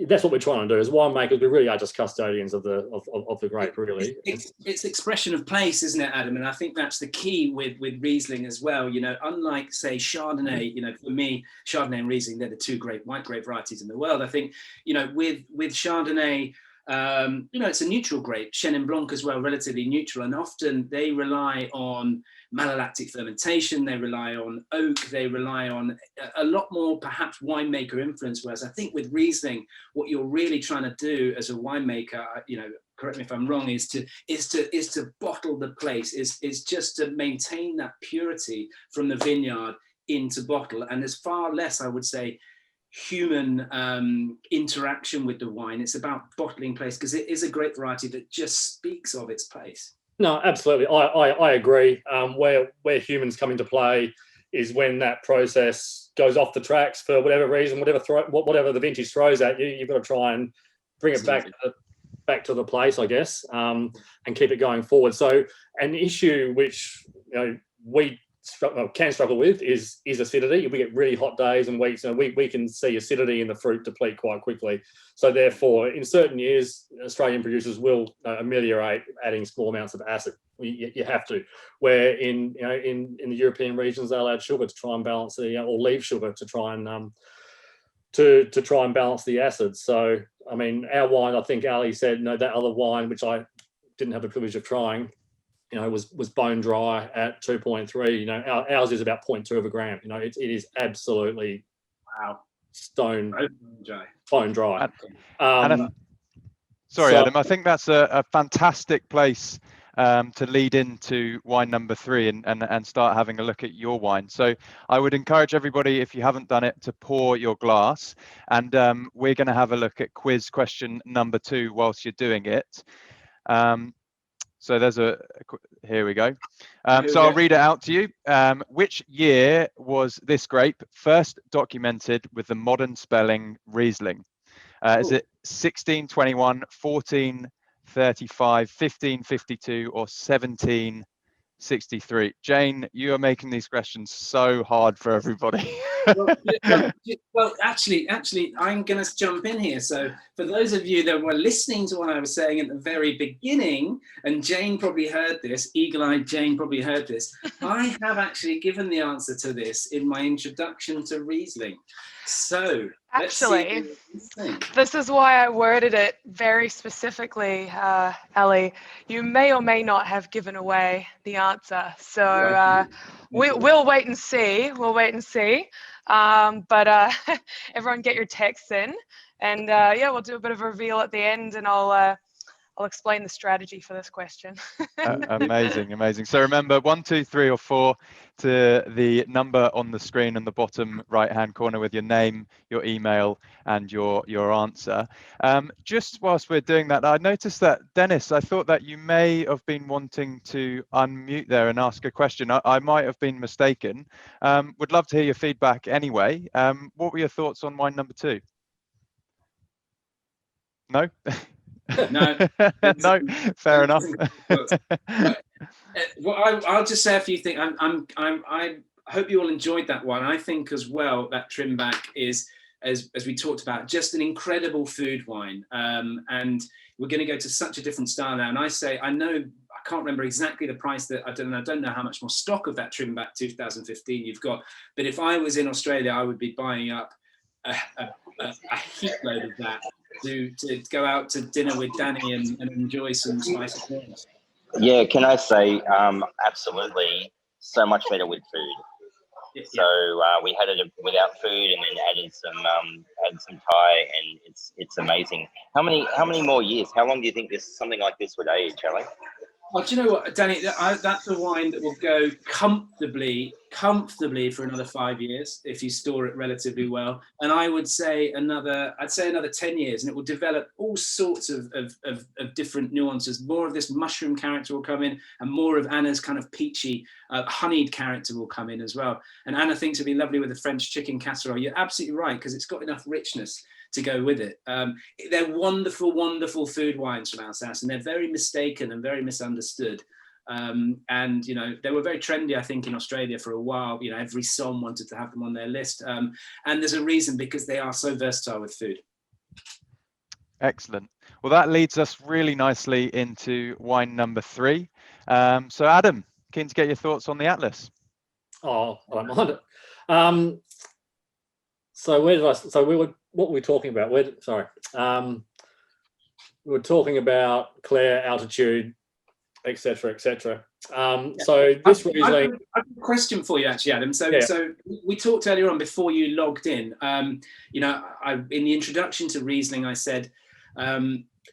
that's what we're trying to do as winemakers. We really are just custodians of the grape, really. It's expression of place, isn't it, Adam? And I think that's the key with Riesling as well. Unlike say Chardonnay, for me, Chardonnay and Riesling, they're the two great white grape varieties in the world. I think, with Chardonnay, it's a neutral grape, Chenin Blanc as well, relatively neutral, and often they rely on malolactic fermentation, they rely on oak, they rely on a lot more perhaps winemaker influence, whereas I think with Riesling, what you're really trying to do as a winemaker, correct me if I'm wrong, is to bottle the place, is just to maintain that purity from the vineyard into bottle. And there's far less, I would say, human interaction with the wine. It's about bottling place, because it is a grape variety that just speaks of its place. No, absolutely. I agree. Where humans come into play is when that process goes off the tracks for whatever reason, whatever the vintage throws at you. You've got to try and bring it back to the place, I guess, and keep it going forward. So an issue which we can struggle with is acidity. We get really hot days and weeks, and we can see acidity in the fruit deplete quite quickly. So therefore, in certain years, Australian producers will ameliorate adding small amounts of acid. You have to. Where in the European regions, they'll add sugar to try and balance or leave sugar to try and to try and balance the acid. So I mean, our wine, I think Ali said, that other wine, which I didn't have the privilege of trying, was bone dry at 2.3. Ours is about 0.2 of a gram. It is absolutely stone dry. Sorry, Adam. I think that's a fantastic place to lead into wine number 3 and start having a look at your wine. So I would encourage everybody, if you haven't done it, to pour your glass, and we're going to have a look at quiz question number 2 whilst you're doing it. So there's here we go. So I'll read it out to you. Which year was this grape first documented with the modern spelling Riesling? Is it 1621, 1435, 1552, or 1763? Jane, you are making these questions so hard for everybody. Well, actually, I'm going to jump in here. So for those of you that were listening to what I was saying at the very beginning, and Jane probably heard this, eagle-eyed Jane probably heard this, I have actually given the answer to this in my introduction to Riesling. So actually, this is why I worded it very specifically, Ali. You may or may not have given away the answer. So we'll wait and see. But everyone get your texts in, and we'll do a bit of a reveal at the end, and I'll explain the strategy for this question. Amazing. So remember, 1, 2, 3, or 4 to the number on the screen in the bottom right-hand corner with your name, your email, and your answer. Just whilst we're doing that, I noticed that, Dennis, I thought that you may have been wanting to unmute there and ask a question. I might have been mistaken. Would love to hear your feedback anyway. What were your thoughts on wine number 2? No? No, no, fair enough. Well, I'll just say a few things. I hope you all enjoyed that one. I think as well that Trimback is, as we talked about, just an incredible food wine. And we're going to go to such a different style now. And I can't remember exactly the price that I don't know how much more stock of that Trimback 2015 you've got. But if I was in Australia, I would be buying up a heap load of that to go out to dinner with Danny and enjoy some spiced meals. Yeah, can I say absolutely so much better with food. Yeah. So we had it without food and then added some Thai, and it's amazing. How many more years? How long do you think something like this would age, Charlie? Oh, do you know what, Danny? That's a wine that will go comfortably for another 5 years if you store it relatively well. And I would say another 10 years, and it will develop all sorts of different nuances. More of this mushroom character will come in, and more of Anna's kind of peachy, honeyed character will come in as well. And Anna thinks it'd be lovely with a French chicken casserole. You're absolutely right, because it's got enough richness to go with it. They're wonderful, wonderful food wines from Alsace, and they're very mistaken and very misunderstood. And they were very trendy, I think, in Australia for a while. Every somm wanted to have them on their list, and there's a reason, because they are so versatile with food. Excellent. Well, that leads us really nicely into wine number 3. So Adam, keen to get your thoughts on the Atlas. Oh, I don't mind it. What were we talking about? We were talking about Clare, altitude, etc., etc. So this Riesling. I have a question for you, actually, Adam. So we talked earlier on before you logged in. In the introduction to Riesling, I said,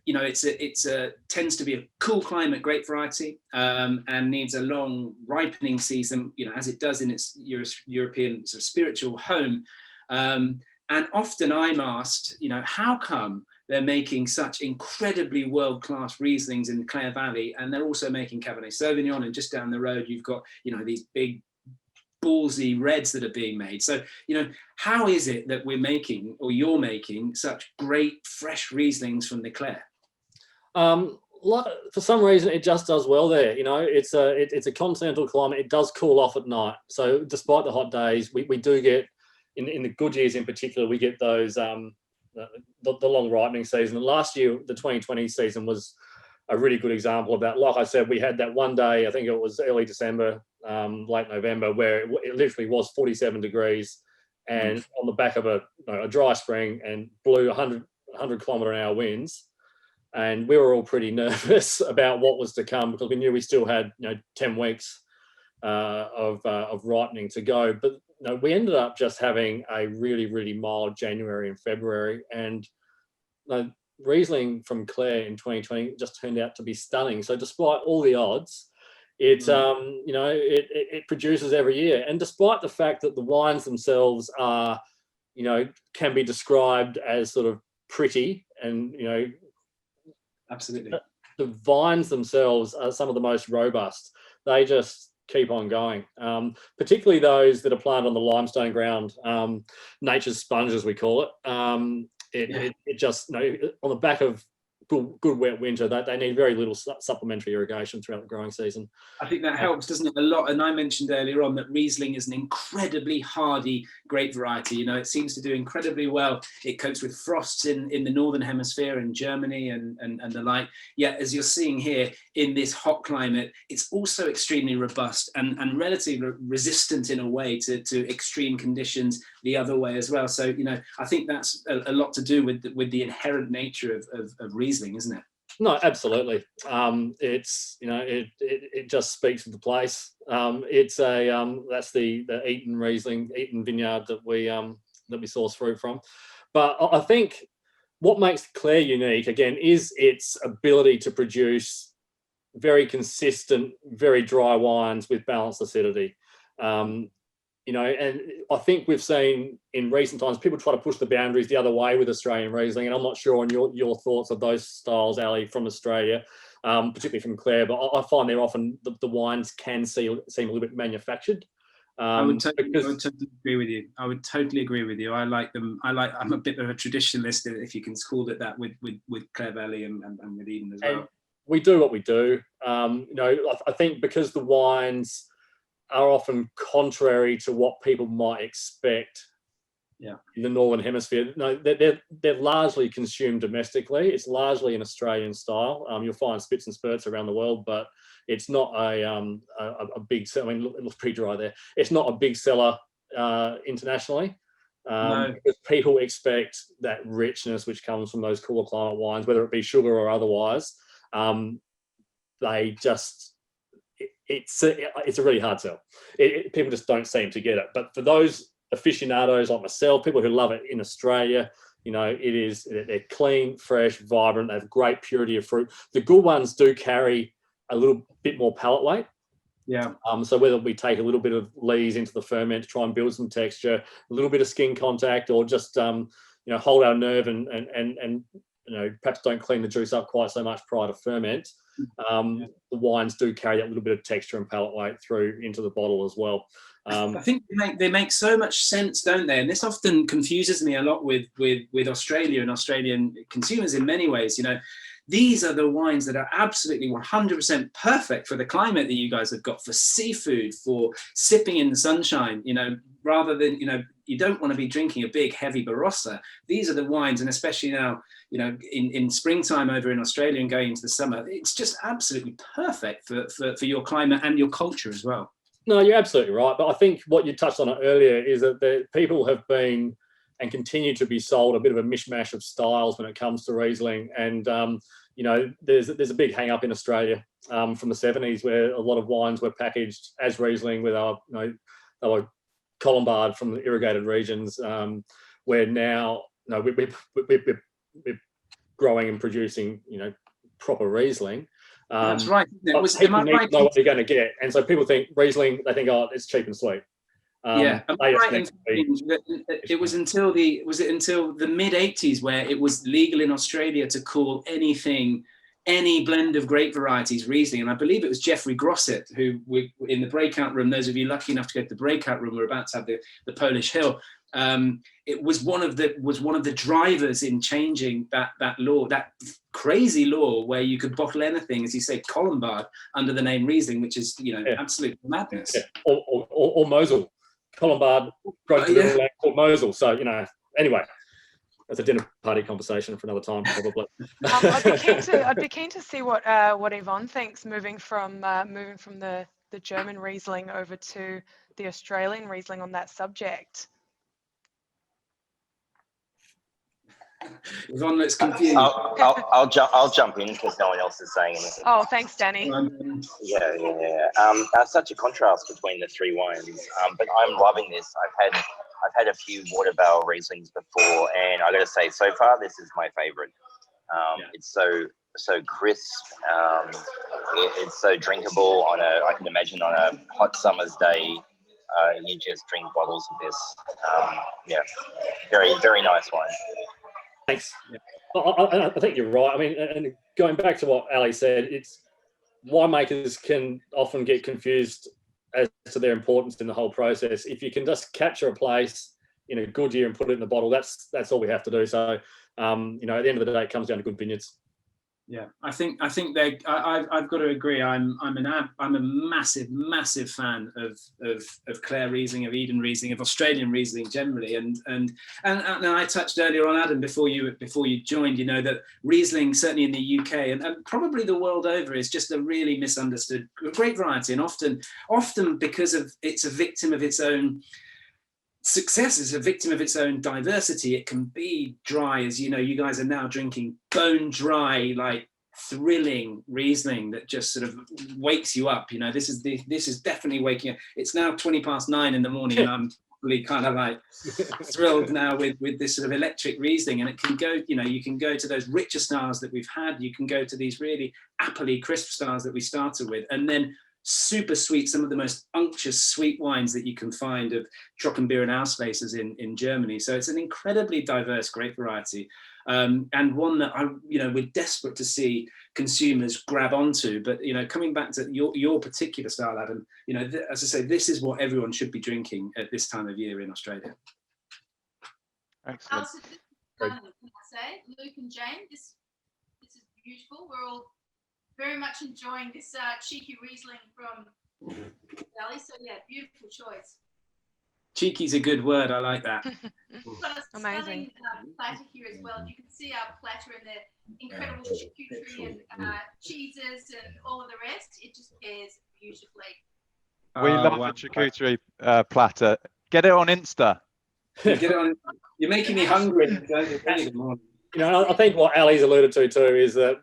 it's tends to be a cool climate grape variety, and needs a long ripening season, as it does in its European sort of spiritual home. And often I'm asked, how come they're making such incredibly world-class Rieslings in the Clare Valley, and they're also making Cabernet Sauvignon, and just down the road you've got, these big ballsy reds that are being made. So, how is it that we're making, or you're making, such great fresh Rieslings from the Clare? For some reason, it just does well there. It's a continental climate. It does cool off at night. So despite the hot days, we do get, in the good years in particular, we get those the long ripening season. And last year, the 2020 season was a really good example of that. Like I said, we had that one day, I think it was early December, late November, where it literally was 47 degrees and on the back of a dry spring, and blew 100 km/h winds. And we were all pretty nervous about what was to come, because we knew we still had 10 weeks of ripening to go. But we ended up just having a really, really mild January and February. And Riesling from Clare in 2020 just turned out to be stunning. So despite all the odds, it produces every year. And despite the fact that the wines themselves are, can be described as sort of pretty, and absolutely, the vines themselves are some of the most robust. They just keep on going, particularly those that are planted on the limestone ground, nature's sponge, as we call it. It just, on the back of good wet winter, they need very little supplementary irrigation throughout the growing season. I think that helps, doesn't it, a lot? And I mentioned earlier on that Riesling is an incredibly hardy grape variety. It seems to do incredibly well. It copes with frosts in the northern hemisphere, in Germany and the like. Yet, as you're seeing here, in this hot climate, it's also extremely robust and relatively resistant in a way to extreme conditions the other way as well. So, I think that's a lot to do with the inherent nature of Riesling, isn't it? No, absolutely. It's it just speaks to the place. It's that's the Eaton Riesling, Eaton vineyard that we source fruit from. But I think what makes Clare unique, again, is its ability to produce very consistent, very dry wines with balanced acidity. And I think we've seen in recent times people try to push the boundaries the other way with Australian Riesling, and I'm not sure on your thoughts of those styles, Ali, from Australia, particularly from Clare, but I find they're often, the wines can seem a little bit manufactured. I would totally agree with you. I would totally agree with you. I like them. I'm a bit of a traditionalist, if you can call it that, with Clare Valley and with Eden as well. And we do what we do. I think because the wines are often contrary to what people might expect in the Northern Hemisphere. No, they're largely consumed domestically. It's largely an Australian style. You'll find spits and spurts around the world, but it's not a big seller. I mean, it looks pretty dry there. It's not a big seller internationally. No. Because people expect that richness which comes from those cooler climate wines, whether it be sugar or otherwise. They just... It's a really hard sell. People just don't seem to get it. But for those aficionados like myself, people who love it in Australia, they're clean, fresh, vibrant. They have great purity of fruit. The good ones do carry a little bit more palate weight. Yeah. So whether we take a little bit of lees into the ferment to try and build some texture, a little bit of skin contact, or just hold our nerve and perhaps don't clean the juice up quite so much prior to ferment. The wines do carry that little bit of texture and palate weight through into the bottle as well. I think they make so much sense, don't they? And this often confuses me a lot with Australia and Australian consumers in many ways. These are the wines that are absolutely 100% perfect for the climate that you guys have got, for seafood, for sipping in the sunshine, rather than, you don't want to be drinking a big heavy Barossa. These are the wines, and especially now, in springtime over in Australia and going into the summer, it's just absolutely perfect for your climate and your culture as well. No, you're absolutely right. But I think what you touched on it earlier is that people have been and continue to be sold a bit of a mishmash of styles when it comes to Riesling. And, there's a big hang up in Australia from the 70s, where a lot of wines were packaged as Riesling with they were Colombard from the irrigated regions, where now we're growing and producing, proper Riesling. That's right. People need to know what they're going to get. And so people think Riesling, they think, oh, it's cheap and sweet. Yeah, am I right in thinking that it was until the mid 80s where it was legal in Australia to call any blend of grape varieties Riesling, and I believe it was Jeffrey Grosset who, in the breakout room, those of you lucky enough to go to the breakout room, we're about to have the Polish Hill. It was one of the drivers in changing that law, that crazy law where you could bottle anything, as you say, Colombard, under the name Riesling, which is absolute madness. Yeah. Or Mosel, Colombard, called Mosel. So anyway. That's a dinner party conversation for another time, probably. I'd be keen to see what Yvonne thinks, moving from the German Riesling over to the Australian Riesling on that subject. Yvonne looks confused. I'll jump in because no one else is saying anything. Oh, thanks, Danny. Yeah. Such a contrast between the three wines, but I'm loving this. I've had a few water barrel Rieslings before, and I got to say, so far this is my favorite. It's so crisp. It's so drinkable I can imagine on a hot summer's day. You just drink bottles of this. Very, very nice wine. Thanks. I think you're right. I mean, and going back to what Ali said, it's winemakers can often get confused as to their importance in the whole process. If you can just capture a place in a good year and put it in the bottle, that's all we have to do. So, at the end of the day, it comes down to good vineyards. Yeah, I think I've got to agree. I'm a massive fan of Clare Riesling, of Eden Riesling, of Australian Riesling generally. And I touched earlier on, Adam, before you joined, that Riesling, certainly in the UK and probably the world over, is just a really misunderstood grape variety, and often because it's a victim of its own success, is a victim of its own diversity. It can be dry, as you guys are now drinking bone dry, like thrilling Riesling that just sort of wakes you up. This is definitely waking up. It's now 9:20 in the morning, and I'm really kind of like thrilled now with this sort of electric Riesling. And it can go, you can go to those richer styles that we've had. You can go to these really appley, crisp styles that we started with, and then super sweet, some of the most unctuous sweet wines that you can find of Trockenbeer and Auslesers in Germany. So it's an incredibly diverse grape variety, and one that we're desperate to see consumers grab onto. But coming back to your particular style, Adam, as I say, this is what everyone should be drinking at this time of year in Australia. Excellent. Can I say, Luke and Jane, this is beautiful. We're all very much enjoying this cheeky Riesling from Valley. So yeah, beautiful choice. Cheeky's a good word. I like that. We've got a stunning platter here as well. You can see our platter and the incredible charcuterie and cheeses and all of the rest. It just pairs beautifully. We love the charcuterie platter. Get it on Insta. Get it on. You're making me hungry. I think what Ali's alluded to too is that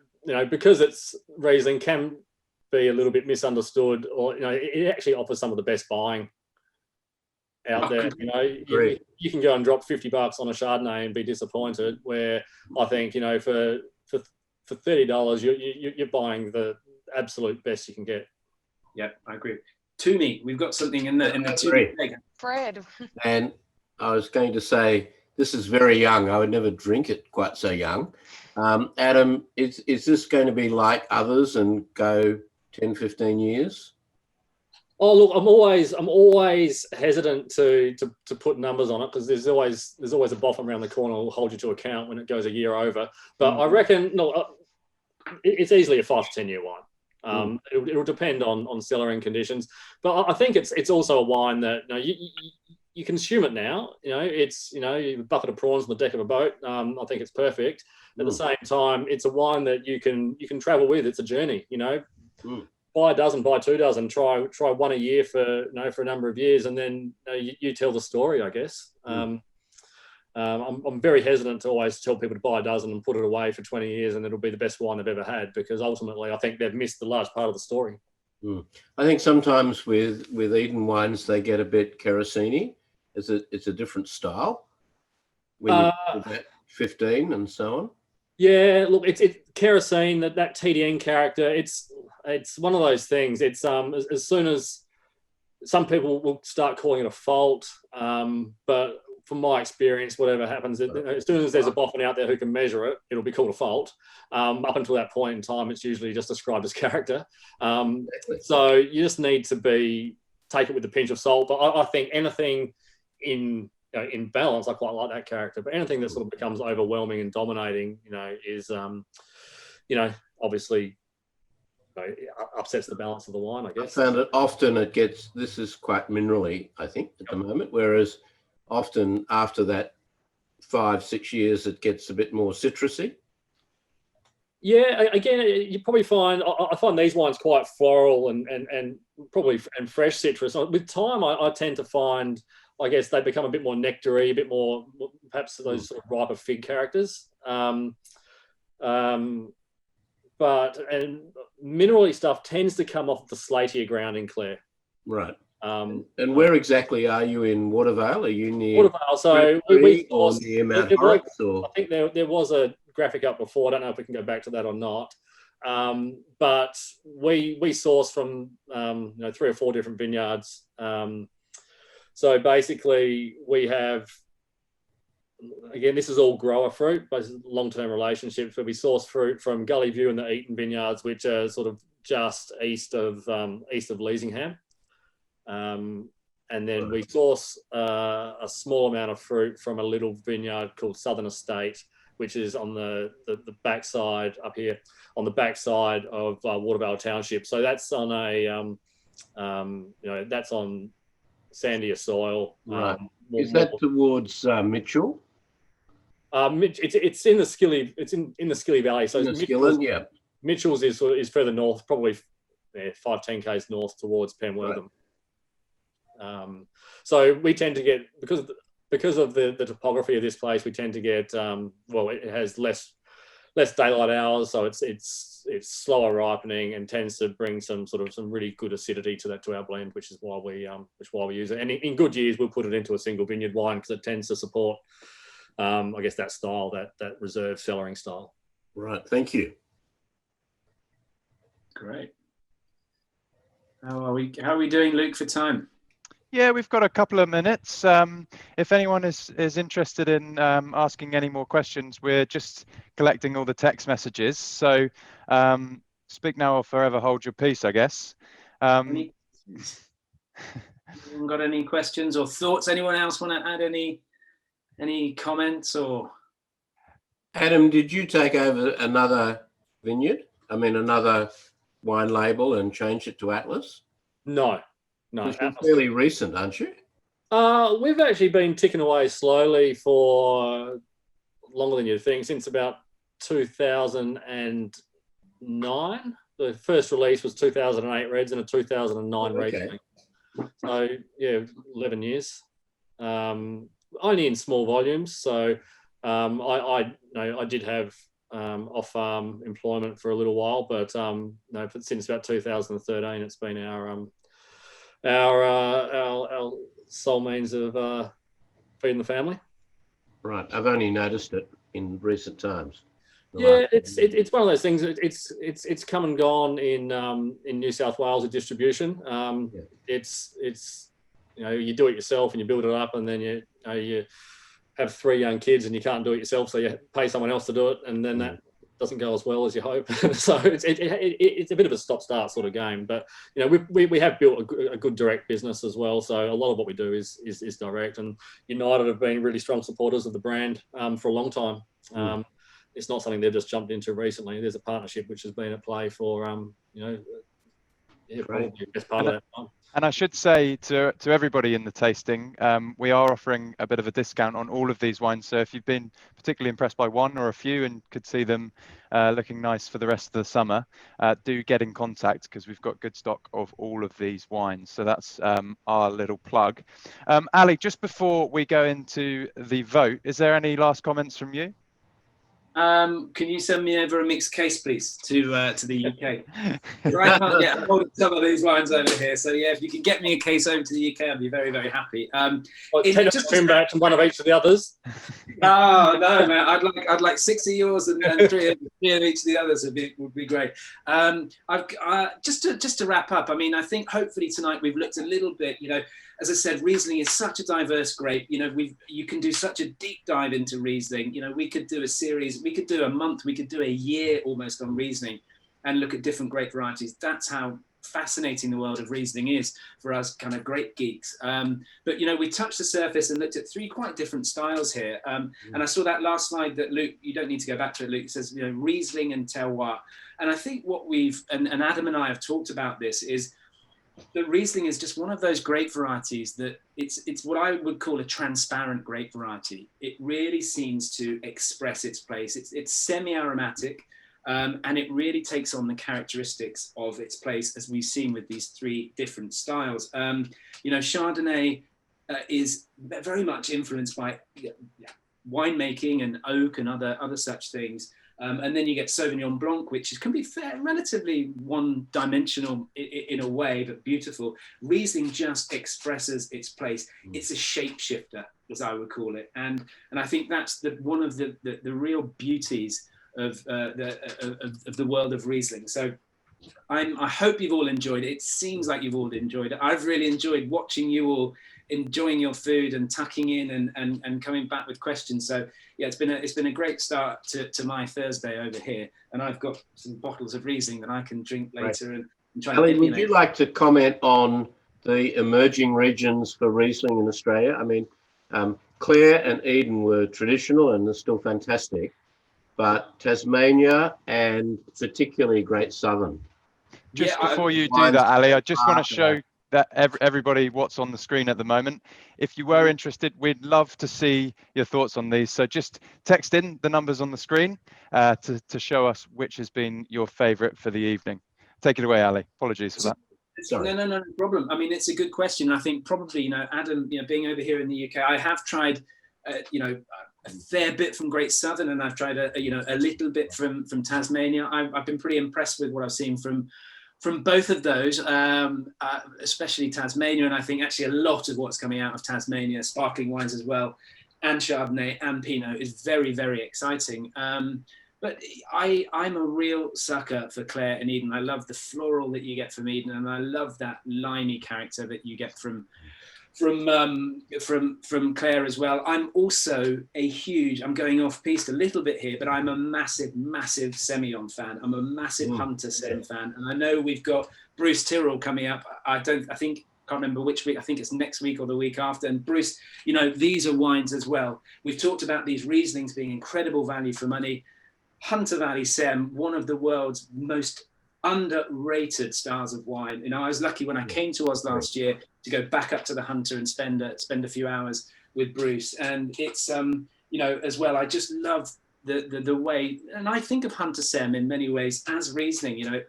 because it's Riesling can be a little bit misunderstood, or it actually offers some of the best buying out there. You can go and drop $50 on a Chardonnay and be disappointed. Where I think for $30 you're buying the absolute best you can get. Yeah, I agree. Toomey, we've got something in the Toomey. Fred. And I was going to say, this is very young. I would never drink it quite so young. Adam, is this going to be like others and go 10, 15 years? Oh, look, I'm always hesitant to put numbers on it, because there's always a boffin around the corner who'll hold you to account when it goes a year over. But I reckon it's easily a 5 to 10 year wine. It'll depend on cellaring conditions, but I think it's also a wine that you consume it now. It's a bucket of prawns on the deck of a boat. I think it's perfect. At the same time, it's a wine that you can travel with. It's a journey. Buy a dozen, buy 2 dozen, try one a year for a number of years, and then you tell the story, I guess. I'm very hesitant to always tell people to buy a dozen and put it away for 20 years and it'll be the best wine they've ever had, because ultimately I think they've missed the large part of the story. I think sometimes with Eden wines they get a bit kerosene. It's a different style when you're about 15 and so on. Yeah, look, it's kerosene, that TDN character. It's one of those things. It's as soon as some people will start calling it a fault, but from my experience, whatever happens, as soon as there's a boffin out there who can measure it, it'll be called a fault. Up until that point in time, it's usually just described as character. So you just need to take it with a pinch of salt. But I think anything in balance, I quite like that character. But anything that sort of becomes overwhelming and dominating, is obviously upsets the balance of the wine, I guess. I found it often this is quite minerally, I think, at the moment, whereas often after that 5-6 years, it gets a bit more citrusy. Yeah, again, you probably find, I find these wines quite floral and probably fresh citrus. With time, I tend to find, I guess, they become a bit more nectary, a bit more, perhaps those sort of riper fig characters. But minerally stuff tends to come off the slatier ground in Clare. Right. And where exactly are you in WATERVALE? Are you near WATERVALE? So we or near Mount Horace? I think there was a graphic up before. I don't know if we can go back to that or not. But we source from 3 or 4 different vineyards. So basically, we have, again, this is all grower fruit, but long-term relationships where we source fruit from Gully View and the Eaton vineyards, which are sort of just east of Leasingham. And then we source a small amount of fruit from a little vineyard called Southern Estate, which is on the backside up here, on the backside of WATERVALE Township. So that's on that's on sandier soil. Right. Is that towards Mitchell? It's in the Skilly. It's in the Skilly Valley. So Mitchell's is further north, probably 5-10 k's north towards Penwortham. Right. So we tend to get, because of the topography of this place, we tend to get it has less daylight hours, so it's slower ripening and tends to bring some really good acidity to our blend, which is why we use it. And in good years, we'll put it into a single vineyard wine because it tends to support, I guess, that style, that reserve cellaring style. Right. Thank you. Great. How are we doing, Luke, for time? Yeah, we've got a couple of minutes. If anyone is interested in asking any more questions, we're just collecting all the text messages. So speak now or forever hold your peace, I guess. Anyone got any questions or thoughts? Anyone else want to add any comments or? Adam, did you take over another vineyard? I mean, another wine label and change it to Atlas? No. You're fairly recent, aren't you? We've actually been ticking away slowly for longer than you'd think, since about 2009. The first release was 2008 Reds and a 2009 Riesling. So yeah, 11 years. Only in small volumes. So I did have off-farm employment for a little while, but since about 2013, it's been our sole means of feeding the family. Right, I've only noticed it in recent times. Yeah, it's one of those things. It's come and gone in New South Wales with distribution. It's you do it yourself and you build it up, and then you have 3 young kids and you can't do it yourself, so you pay someone else to do it, and then that doesn't go as well as you hope. So it's a bit of a stop-start sort of game. But we have built a good direct business as well. So a lot of what we do is direct. And United have been really strong supporters of the brand for a long time. It's not something they've just jumped into recently. There's a partnership which has been at play for probably the best part of that time. And I should say to everybody in the tasting, we are offering a bit of a discount on all of these wines. So if you've been particularly impressed by one or a few and could see them looking nice for the rest of the summer, do get in contact because we've got good stock of all of these wines. So that's our little plug. Ali, just before we go into the vote, is there any last comments from you? Can you send me over a mixed case, please, to the UK? I can't get hold of some of these wines over here. So yeah, if you could get me a case over to the UK, I'd be very, very happy. Just trim back to one of each of the others. Oh no, man! I'd like 6 of yours and 3 of Yeah, each of the others would be great. Just to wrap up, I mean, I think hopefully tonight we've looked a little bit, you know, as I said, Riesling is such a diverse grape. You know, you can do such a deep dive into Riesling. You know, we could do a series, we could do a month, we could do a year almost on Riesling and look at different grape varieties. That's how fascinating the world of Riesling is for us kind of grape geeks. But, you know, we touched the surface and looked at three quite different styles here. And I saw that last slide that Luke, you don't need to go back to it, Luke, says, you know, Riesling and terroir. And I think what and Adam and I have talked about this is that Riesling is just one of those grape varieties that it's what I would call a transparent grape variety. It really seems to express its place. It's semi-aromatic. And it really takes on the characteristics of its place, as we've seen with these three different styles. You know, Chardonnay is very much influenced by winemaking and oak and other such things. And then you get Sauvignon Blanc, which can be relatively one-dimensional in a way, but beautiful. Riesling just expresses its place. It's a shapeshifter, as I would call it. And I think that's one of the real beauties of the world of Riesling. So I hope you've all enjoyed it. It seems like you've all enjoyed it. I've really enjoyed watching you all enjoying your food and tucking in and coming back with questions. So yeah, it's been a great start to my Thursday over here. And I've got some bottles of Riesling that I can drink later and try Ali, to would you like to comment on the emerging regions for Riesling in Australia? I mean, Clare and Eden were traditional and they're still fantastic. But Tasmania and particularly Great Southern. Just before you do that, Ali, I just want to show that everybody what's on the screen at the moment. If you were interested, we'd love to see your thoughts on these. So just text in the numbers on the screen to show us which has been your favourite for the evening. Take it away, Ali. Apologies for that. Sorry. No problem. I mean, it's a good question. I think probably, you know, Adam, you know, being over here in the UK, I have tried, you know, a fair bit from Great Southern, and I've tried a little bit from Tasmania. I've been pretty impressed with what I've seen from both of those, especially Tasmania, and I think actually a lot of what's coming out of Tasmania, sparkling wines as well, and Chardonnay and Pinot is very, very exciting. But I'm a real sucker for Clare and Eden. I love the floral that you get from Eden, and I love that limey character that you get from Clare as well. I'm also I'm going off piste a little bit here, but I'm a massive Semillon fan. I'm a massive Hunter Sem fan. And I know we've got Bruce Tyrrell coming up. Can't remember which week. I think it's next week or the week after. And Bruce, you know, these are wines as well. We've talked about these Rieslings being incredible value for money. Hunter Valley Sem, one of the world's most underrated styles of wine. You know, I was lucky when I came to Oz last year to go back up to the Hunter and spend a few hours with Bruce. And it's you know, as well, I just love the way, and I think of Hunter Sem in many ways as Riesling. You know,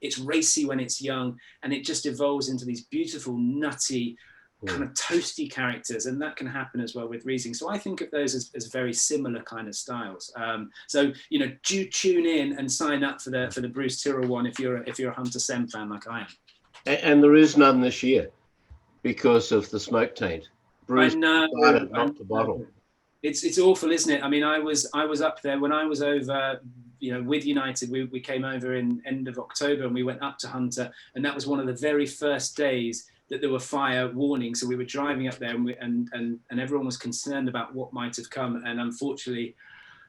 it's racy when it's young, and it just evolves into these beautiful nutty kind of toasty characters, and that can happen as well with Riesling. So I think of those as very similar kind of styles. So you know, do tune in and sign up for the Bruce Tyrrell one if you're a Hunter Sem fan like I am. And there is none this year because of the smoke taint. Bruce decided not to bottle. It's awful, isn't it? I mean, I was up there when I was over, you know, with United. We came over in end of October and we went up to Hunter, and that was one of the very first days that there were fire warnings. So we were driving up there, and everyone was concerned about what might have come. And unfortunately,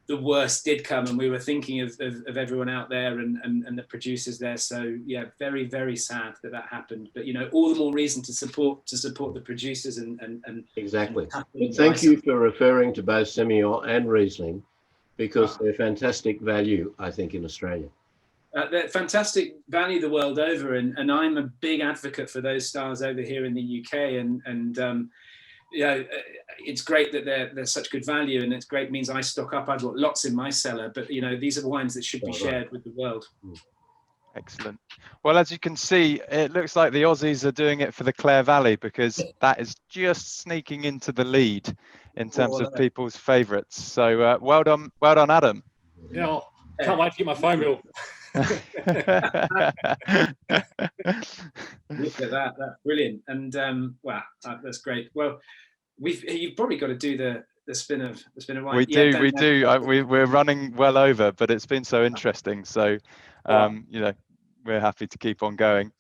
the worst did come, and we were thinking of everyone out there and the producers there. So yeah, very, very sad that happened. But you know, all the more reason to support the producers and exactly. And thank you for referring to both Semillon and Riesling, because they're fantastic value, I think, in Australia. They're fantastic value the world over, and I'm a big advocate for those styles over here in the UK, and you know, it's great that they're such good value, and it's great, means I stock up. I've got lots in my cellar, but you know, these are wines that should be shared with the world. Excellent. Well, as you can see, it looks like the Aussies are doing it for the Clare Valley, because that is just sneaking into the lead in terms of people's favourites. So well done, Adam. Yeah, can't wait to get my phone bill. Look at that, that's brilliant. And wow, that's great. Well, you've probably got to do the spin of wine. We Yeah, do. We're running well over, but it's been so interesting. So, you know, we're happy to keep on going.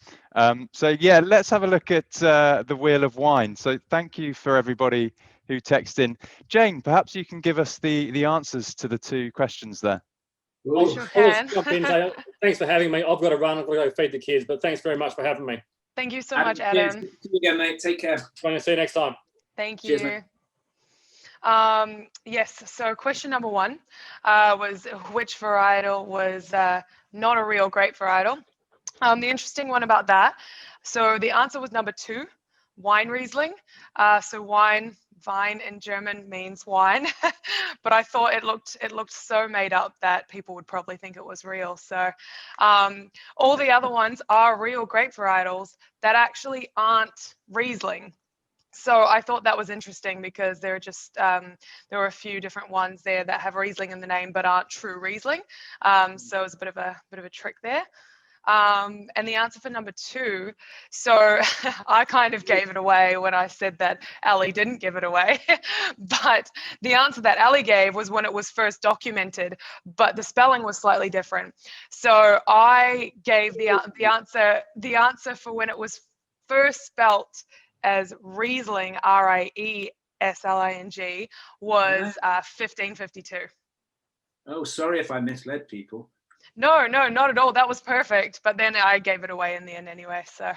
So yeah, let's have a look at the Wheel of Wine. So thank you for everybody who texted in. Jane, perhaps you can give us the answers to the 2 questions there. I'll Sure can. just jump in and say, thanks for having me. I've got to run. I've got to go feed the kids, but thanks very much for having me. Thank you so much, Adam. See you again, mate. Take care. Going to see you next time. Thank Cheers, you. mate. Yes, so question number 1 was which varietal was not a real grape varietal. The interesting one about that, so the answer was number 2, wine Riesling. So wine, vine in German means wine, but I thought it looked so made up that people would probably think it was real. So all the other ones are real grape varietals that actually aren't Riesling. So I thought that was interesting because there are just there were a few different ones there that have Riesling in the name but aren't true Riesling. So it was a bit of a trick there. And the answer for number 2, so I kind of gave it away when I said that Ali didn't give it away, but the answer that Ali gave was when it was first documented, but the spelling was slightly different. So I gave the answer for when it was first spelt as Riesling, Riesling, was 1552. Oh, sorry if I misled people. No, not at all. That was perfect. But then I gave it away in the end anyway. So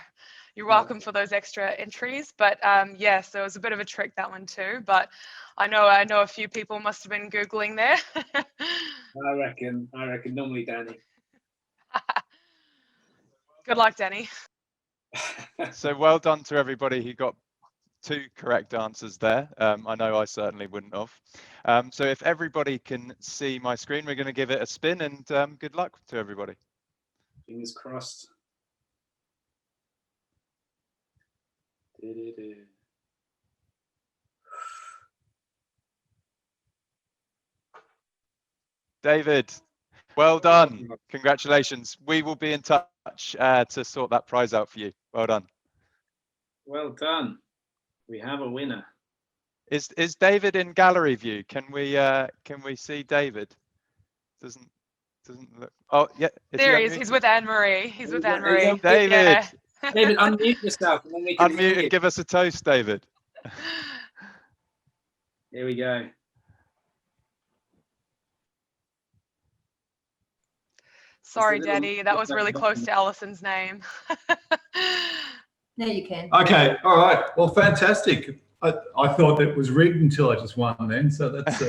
you're welcome for those extra entries. But yeah, so it was a bit of a trick, that one too. But I know a few people must have been Googling there. I reckon normally Danny. Good luck, Danny. So well done to everybody who got 2 correct answers there. I know I certainly wouldn't have. So if everybody can see my screen, we're going to give it a spin, and good luck to everybody. Fingers crossed. David, well done. Congratulations. We will be in touch to sort that prize out for you. Well done. Well done. We have a winner. Is David in gallery view? Can we see David? Doesn't look. Oh yeah. There he is. He's with Anne-Marie. He's with Anne-Marie. David. Yeah. David, unmute yourself and then we can Unmute and give us a toast, David. Here we go. Sorry, Daddy. That was really close to Alison's name. Now you can. Okay, all right. Well, fantastic. I thought that was rigged until I just won then, so that's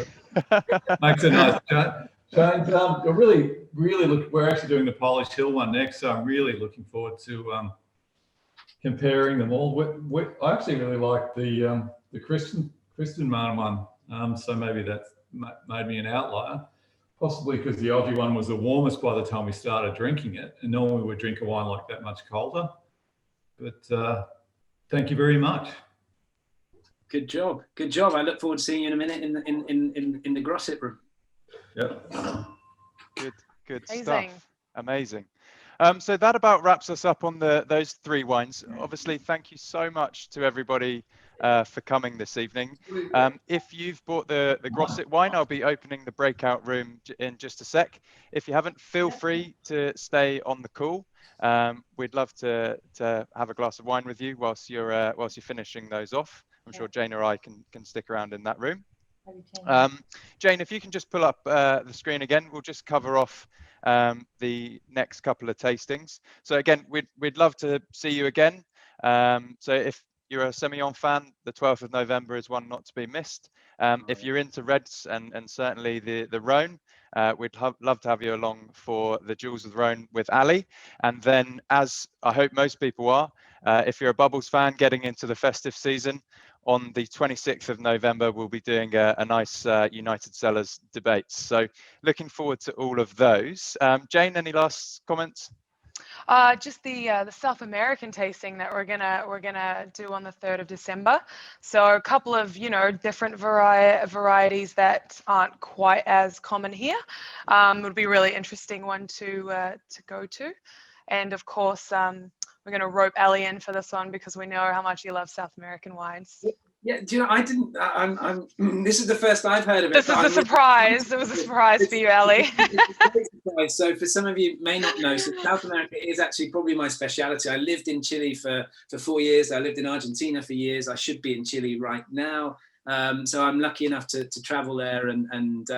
makes a nice chat. James, we're actually doing the Polish Hill one next, so I'm really looking forward to comparing them all. I actually really like the Christian one, so maybe that's made me an outlier, possibly because the Aussie one was the warmest by the time we started drinking it, and normally we drink a wine like that much colder. But thank you very much. Good job. Good job. I look forward to seeing you in a minute in the gossip room. Yep. Good Amazing. stuff. Amazing. So that about wraps us up on those 3 wines. Obviously, thank you so much to everybody for coming this evening. If you've bought the Grosset wine, I'll be opening the breakout room in just a sec. If you haven't, feel free to stay on the call. We'd love to have a glass of wine with you whilst you're finishing those off. I'm sure Jane or I can stick around in that room. Jane, if you can just pull up the screen again, we'll just cover off the next couple of tastings. So again, we'd love to see you again. So if you're a Semillon fan, the 12th of November is one not to be missed. If you're into reds and certainly the Rhône, we'd love to have you along for the Jewels of the Rhône with Ali. And then, as I hope most people are, if you're a Bubbles fan getting into the festive season, on the 26th of November, we'll be doing a nice United Cellars debate. So looking forward to all of those. Jane, any last comments? Just the South American tasting that we're gonna do on the 3rd of December. So a couple of different varieties that aren't quite as common here. Would be a really interesting one to go to, and of course we're gonna rope Ali in for this one because we know how much he loves South American wines. Yeah, do you know, I didn't, this is the first I've heard of it. This is a surprise. It was a surprise for you, Ali. So for some of you may not know, so South America is actually probably my speciality. I lived in Chile for 4 years. I lived in Argentina for years. I should be in Chile right now. So I'm lucky enough to travel there and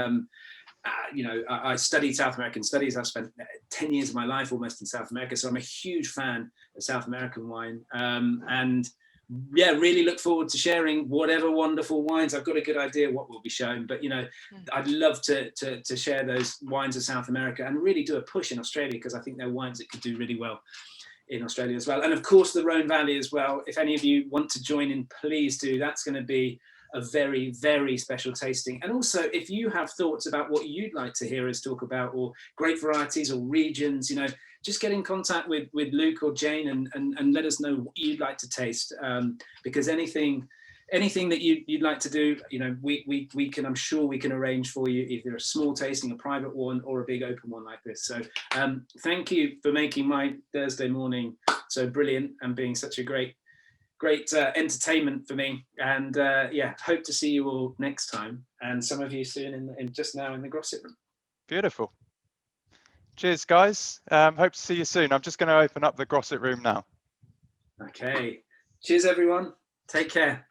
you know, I studied South American studies. I've spent 10 years of my life almost in South America. So I'm a huge fan of South American wine. And yeah, really look forward to sharing whatever wonderful wines. I've got a good idea what will be shown, but you know, I'd love to share those wines of South America and really do a push in Australia, because I think they're wines that could do really well in Australia as well. And of course the Rhône Valley as well. If any of you want to join in, please do. That's going to be a very, very special tasting. And also, if you have thoughts about what you'd like to hear us talk about, or grape varieties or regions, you know, just get in contact with Luke or Jane and let us know what you'd like to taste. Because anything that you'd like to do, you know, we can, I'm sure we can arrange for you, either a small tasting, a private one, or a big open one like this. So thank you for making my Thursday morning so brilliant and being such a great entertainment for me. And yeah, hope to see you all next time, and some of you soon in just now in the Grosset Room. Beautiful. Cheers, guys. Hope to see you soon. I'm just going to open up the Grosset Room now. Okay. Cheers, everyone. Take care.